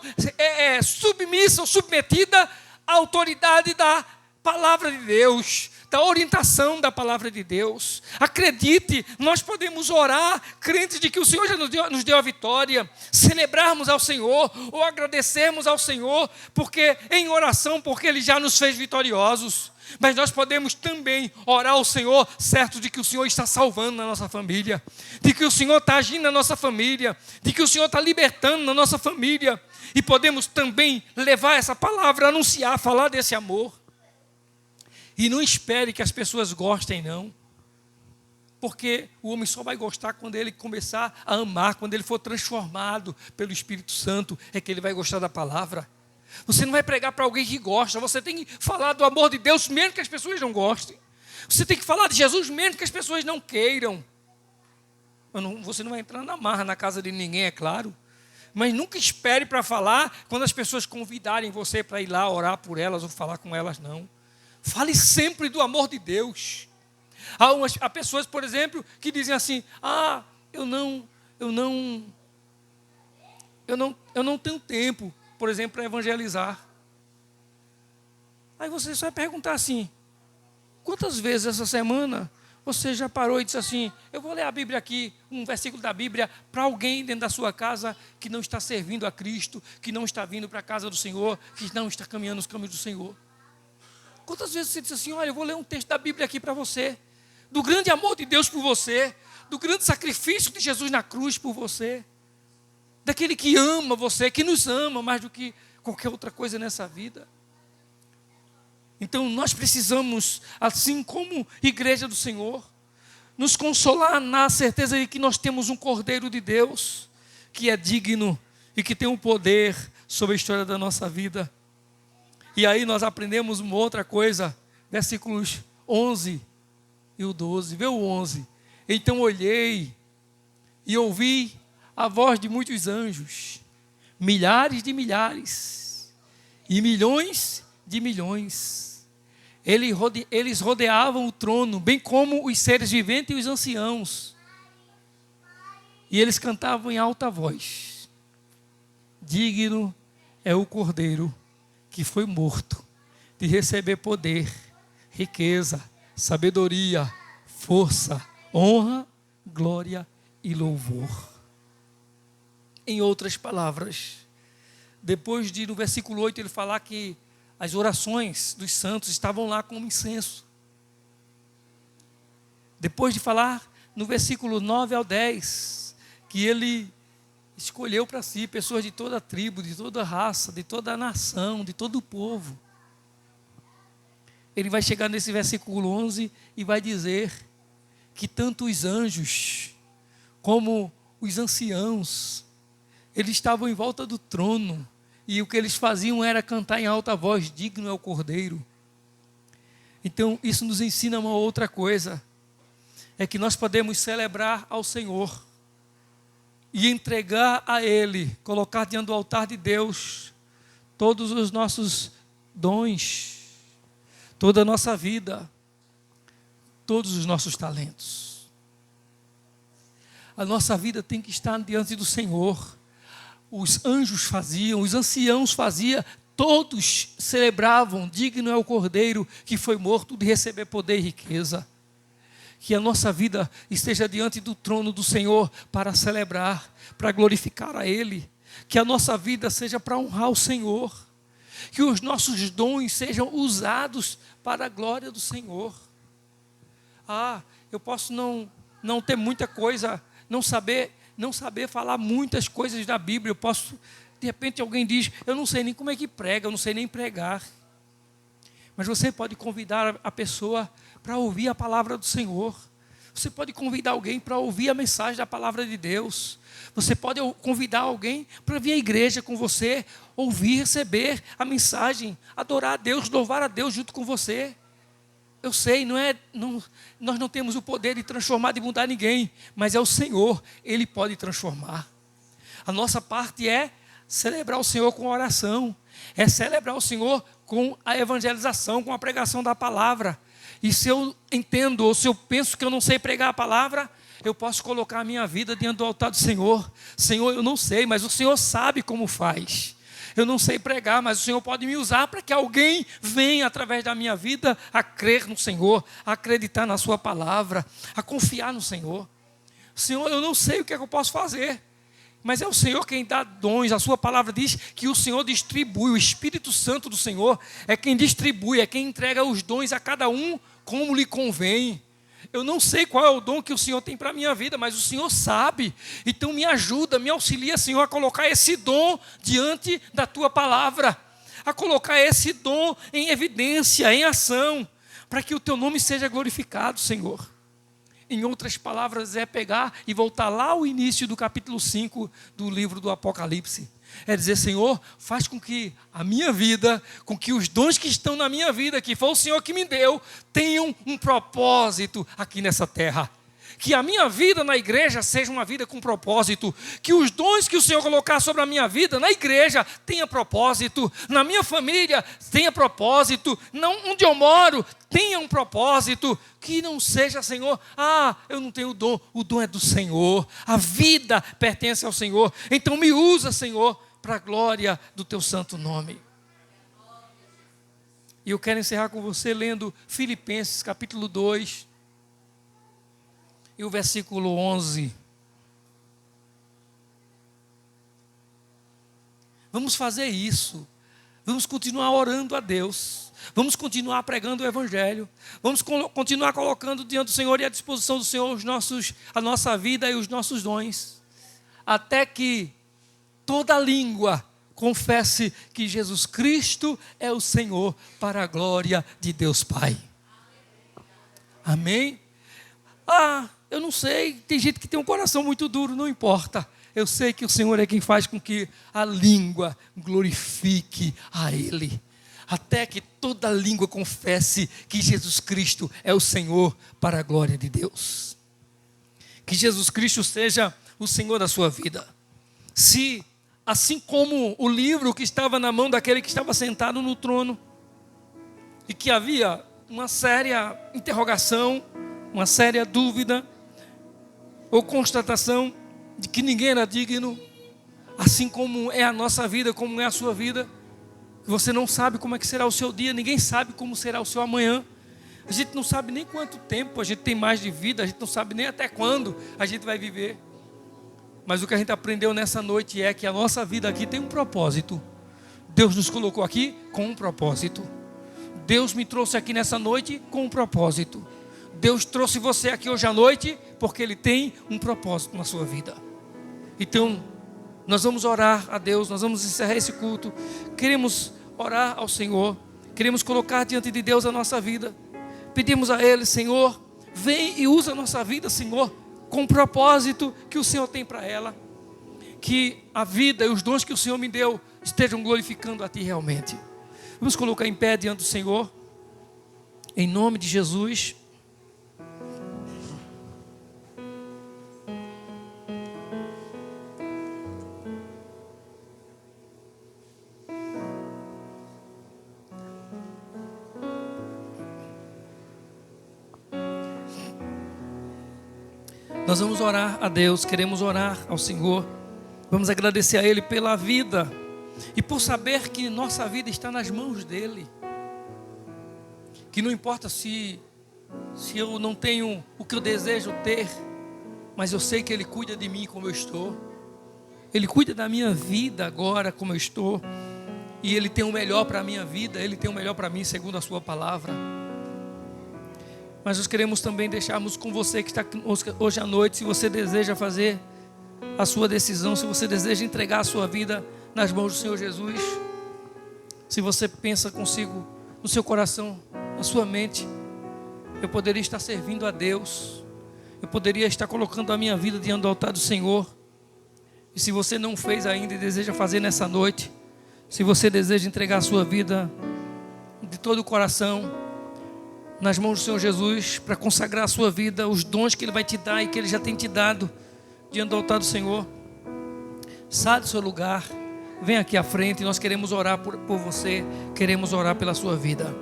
[SPEAKER 5] submissa ou submetida à autoridade da palavra de Deus, da orientação da palavra de Deus. Acredite, nós podemos orar crentes de que o Senhor já nos deu a vitória, celebrarmos ao Senhor ou agradecermos ao Senhor em oração, porque Ele já nos fez vitoriosos. Mas nós podemos também orar ao Senhor, certo de que o Senhor está salvando na nossa família, de que o Senhor está agindo na nossa família, de que o Senhor está libertando na nossa família. E podemos também levar essa palavra, anunciar, falar desse amor. E não espere que as pessoas gostem, não. Porque o homem só vai gostar quando ele começar a amar, quando ele for transformado pelo Espírito Santo, é que ele vai gostar da palavra. Você não vai pregar para alguém que gosta, você tem que falar do amor de Deus mesmo que as pessoas não gostem. Você tem que falar de Jesus mesmo que as pessoas não queiram. Você não vai entrar na marra na casa de ninguém, é claro. Mas nunca espere para falar quando as pessoas convidarem você para ir lá orar por elas ou falar com elas, não. Fale sempre do amor de Deus. Há pessoas, por exemplo, que dizem assim: eu não tenho tempo, por exemplo, para evangelizar. Aí você só vai perguntar assim: quantas vezes essa semana você já parou e disse assim: eu vou ler a Bíblia aqui, um versículo da Bíblia, para alguém dentro da sua casa que não está servindo a Cristo, que não está vindo para a casa do Senhor, que não está caminhando os caminhos do Senhor? Quantas vezes você disse assim: olha, eu vou ler um texto da Bíblia aqui para você, do grande amor de Deus por você, do grande sacrifício de Jesus na cruz por você, daquele que ama você, que nos ama mais do que qualquer outra coisa nessa vida. Então nós precisamos, assim como igreja do Senhor, nos consolar na certeza de que nós temos um Cordeiro de Deus, que é digno e que tem um poder sobre a história da nossa vida. E aí nós aprendemos uma outra coisa, versículos 11 e o 12, vê o 11. Então olhei e ouvi a voz de muitos anjos, milhares de milhares e milhões de milhões. Eles rodeavam o trono, bem como os seres viventes e os anciãos. E eles cantavam em alta voz: digno é o Cordeiro que foi morto de receber poder, riqueza, sabedoria, força, honra, glória e louvor. Em outras palavras, depois de no versículo 8 ele falar que as orações dos santos estavam lá como incenso. Depois de falar no versículo 9 ao 10, que ele escolheu para si pessoas de toda a tribo, de toda a raça, de toda a nação, de todo o povo. Ele vai chegar nesse versículo 11 e vai dizer que tanto os anjos como os anciãos, eles estavam em volta do trono, e o que eles faziam era cantar em alta voz: digno é o Cordeiro. Então isso nos ensina uma outra coisa, é que nós podemos celebrar ao Senhor e entregar a Ele, colocar diante do altar de Deus todos os nossos dons, toda a nossa vida, todos os nossos talentos. A nossa vida tem que estar diante do Senhor. Os anjos faziam, os anciãos faziam, todos celebravam: digno é o Cordeiro que foi morto de receber poder e riqueza. Que a nossa vida esteja diante do trono do Senhor para celebrar, para glorificar a Ele. Que a nossa vida seja para honrar o Senhor. Que os nossos dons sejam usados para a glória do Senhor. Eu posso não ter muita coisa, não saber falar muitas coisas da Bíblia. Eu posso, de repente alguém diz: eu não sei nem como é que prega, eu não sei nem pregar. Mas você pode convidar a pessoa para ouvir a palavra do Senhor. Você pode convidar alguém para ouvir a mensagem da palavra de Deus. Você pode convidar alguém para vir à igreja com você, ouvir, receber a mensagem, adorar a Deus, louvar a Deus junto com você. Eu sei, nós não temos o poder de transformar, de mudar ninguém, mas é o Senhor, Ele pode transformar. A nossa parte é celebrar o Senhor com oração, é celebrar o Senhor com a evangelização, com a pregação da palavra. E se eu entendo, ou se eu penso que eu não sei pregar a palavra, eu posso colocar a minha vida diante do altar do Senhor. Senhor, eu não sei, mas o Senhor sabe como faz. Eu não sei pregar, mas o Senhor pode me usar para que alguém venha através da minha vida a crer no Senhor, a acreditar na sua palavra, a confiar no Senhor. Senhor, eu não sei o que é que eu posso fazer, mas é o Senhor quem dá dons. A sua palavra diz que o Senhor distribui, o Espírito Santo do Senhor é quem distribui, é quem entrega os dons a cada um como lhe convém. Eu não sei qual é o dom que o Senhor tem para a minha vida, mas o Senhor sabe. Então me ajuda, me auxilia, Senhor, a colocar esse dom diante da Tua palavra, a colocar esse dom em evidência, em ação, para que o Teu nome seja glorificado, Senhor. Em outras palavras, é pegar e voltar lá ao início do capítulo 5 do livro do Apocalipse. É dizer: Senhor, faz com que a minha vida, com que os dons que estão na minha vida, que foi o Senhor que me deu, tenham um propósito aqui nessa terra. Que a minha vida na igreja seja uma vida com propósito. Que os dons que o Senhor colocar sobre a minha vida na igreja tenha propósito. Na minha família tenha propósito. Onde eu moro tenha um propósito. Que não seja, Senhor, eu não tenho o dom é do Senhor. A vida pertence ao Senhor. Então me usa, Senhor, para a glória do Teu santo nome. E eu quero encerrar com você lendo Filipenses capítulo 2. E o versículo 11. Vamos fazer isso. Vamos continuar orando a Deus. Vamos continuar pregando o Evangelho. Vamos continuar colocando diante do Senhor e à disposição do Senhor a nossa vida e os nossos dons. Até que toda língua confesse que Jesus Cristo é o Senhor, para a glória de Deus Pai. Amém? Eu não sei, tem gente que tem um coração muito duro, não importa. Eu sei que o Senhor é quem faz com que a língua glorifique a Ele. Até que toda língua confesse que Jesus Cristo é o Senhor, para a glória de Deus. Que Jesus Cristo seja o Senhor da sua vida. Se, assim como o livro que estava na mão daquele que estava sentado no trono, e que havia uma séria interrogação, uma séria dúvida ou constatação de que ninguém era digno, assim como é a nossa vida, como é a sua vida. Você não sabe como é que será o seu dia, ninguém sabe como será o seu amanhã. A gente não sabe nem quanto tempo a gente tem mais de vida, a gente não sabe nem até quando a gente vai viver. Mas o que a gente aprendeu nessa noite é que a nossa vida aqui tem um propósito. Deus nos colocou aqui com um propósito. Deus me trouxe aqui nessa noite com um propósito. Deus trouxe você aqui hoje à noite porque Ele tem um propósito na sua vida. Então, nós vamos orar a Deus, nós vamos encerrar esse culto. Queremos orar ao Senhor, queremos colocar diante de Deus a nossa vida. Pedimos a Ele, Senhor, vem e usa a nossa vida, Senhor, com o propósito que o Senhor tem para ela. Que a vida e os dons que o Senhor me deu estejam glorificando a Ti realmente. Vamos colocar em pé diante do Senhor, em nome de Jesus. Nós vamos orar a Deus, queremos orar ao Senhor. Vamos agradecer a Ele pela vida e por saber que nossa vida está nas mãos dEle. Que não importa se eu não tenho o que eu desejo ter, mas eu sei que Ele cuida de mim como eu estou. Ele cuida da minha vida agora como eu estou. E Ele tem o melhor para a minha vida, Ele tem o melhor para mim segundo a Sua palavra. Mas nós queremos também deixarmos com você que está hoje à noite, se você deseja fazer a sua decisão, se você deseja entregar a sua vida nas mãos do Senhor Jesus, se você pensa consigo no seu coração, na sua mente, eu poderia estar servindo a Deus, eu poderia estar colocando a minha vida diante do altar do Senhor. E se você não fez ainda e deseja fazer nessa noite, se você deseja entregar a sua vida de todo o coração nas mãos do Senhor Jesus, para consagrar a sua vida, os dons que Ele vai te dar e que Ele já tem te dado diante do altar do Senhor, sai do seu lugar, vem aqui à frente. Nós queremos orar por você, queremos orar pela sua vida.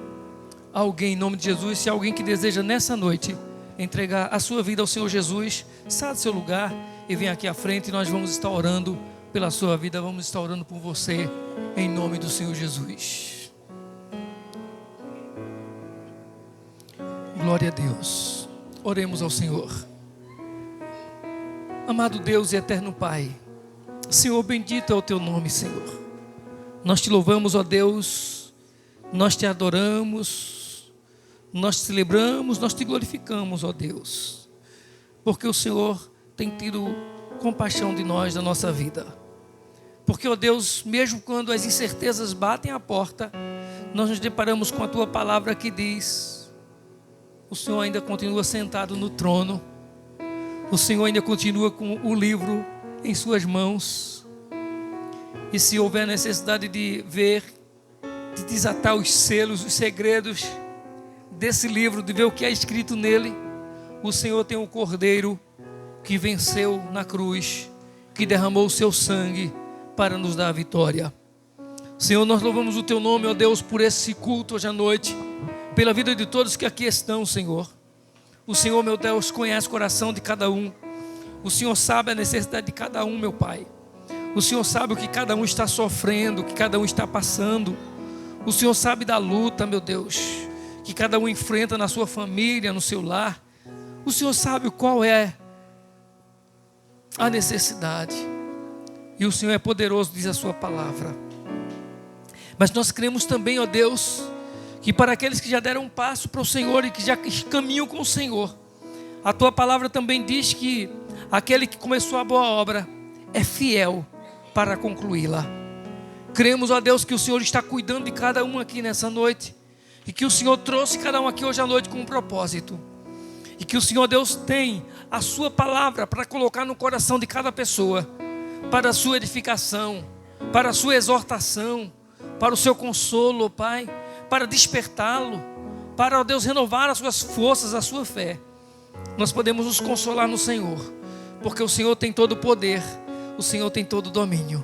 [SPEAKER 5] Alguém, em nome de Jesus, se alguém que deseja nessa noite entregar a sua vida ao Senhor Jesus, sai do seu lugar e vem aqui à frente. Nós vamos estar orando pela sua vida, vamos estar orando por você, em nome do Senhor Jesus. Glória a Deus. Oremos ao Senhor. Amado Deus e eterno Pai, Senhor, bendito é o Teu nome, Senhor. Nós Te louvamos, ó Deus, nós Te adoramos, nós Te celebramos, nós Te glorificamos, ó Deus, porque o Senhor tem tido compaixão de nós, da nossa vida. Porque, ó Deus, mesmo quando as incertezas batem à porta, nós nos deparamos com a Tua palavra que diz: o Senhor ainda continua sentado no trono. O Senhor ainda continua com o livro em suas mãos. E se houver necessidade de ver, de desatar os selos, os segredos desse livro, de ver o que é escrito nele, o Senhor tem um Cordeiro que venceu na cruz, que derramou o seu sangue para nos dar a vitória. Senhor, nós louvamos o Teu nome, ó Deus, por esse culto hoje à noite, pela vida de todos que aqui estão, Senhor. O Senhor, meu Deus, conhece o coração de cada um. O Senhor sabe a necessidade de cada um, meu Pai. O Senhor sabe o que cada um está sofrendo, o que cada um está passando. O Senhor sabe da luta, meu Deus, que cada um enfrenta na sua família, no seu lar. O Senhor sabe qual é a necessidade. E o Senhor é poderoso, diz a sua palavra. Mas nós cremos também, ó Deus, que para aqueles que já deram um passo para o Senhor e que já caminham com o Senhor, a Tua palavra também diz que aquele que começou a boa obra é fiel para concluí-la. Cremos, ó Deus, que o Senhor está cuidando de cada um aqui nessa noite, e que o Senhor trouxe cada um aqui hoje à noite com um propósito, e que o Senhor, Deus, tem a Sua palavra para colocar no coração de cada pessoa, para a sua edificação, para a sua exortação, para o seu consolo, Pai, para despertá-lo, para, ó Deus, renovar as suas forças, a sua fé. Nós podemos nos consolar no Senhor, porque o Senhor tem todo o poder, o Senhor tem todo o domínio.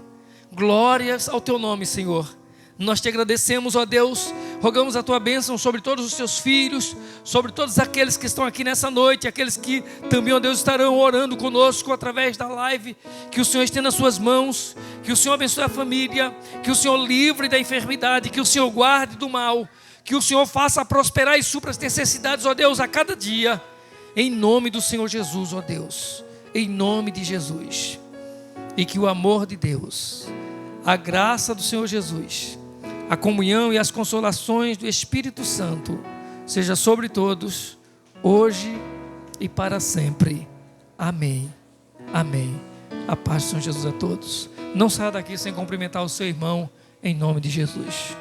[SPEAKER 5] Glórias ao Teu nome, Senhor. Nós Te agradecemos, ó Deus, rogamos a Tua bênção sobre todos os Teus filhos, sobre todos aqueles que estão aqui nessa noite, aqueles que também, ó Deus, estarão orando conosco através da live. Que o Senhor estenda as Suas mãos, que o Senhor abençoe a família, que o Senhor livre da enfermidade, que o Senhor guarde do mal, que o Senhor faça prosperar e supra as necessidades, ó Deus, a cada dia, em nome do Senhor Jesus, ó Deus, em nome de Jesus. E que o amor de Deus, a graça do Senhor Jesus, a comunhão e as consolações do Espírito Santo seja sobre todos, hoje e para sempre. Amém. Amém. A paz do Senhor Jesus a todos. Não saia daqui sem cumprimentar o seu irmão, em nome de Jesus.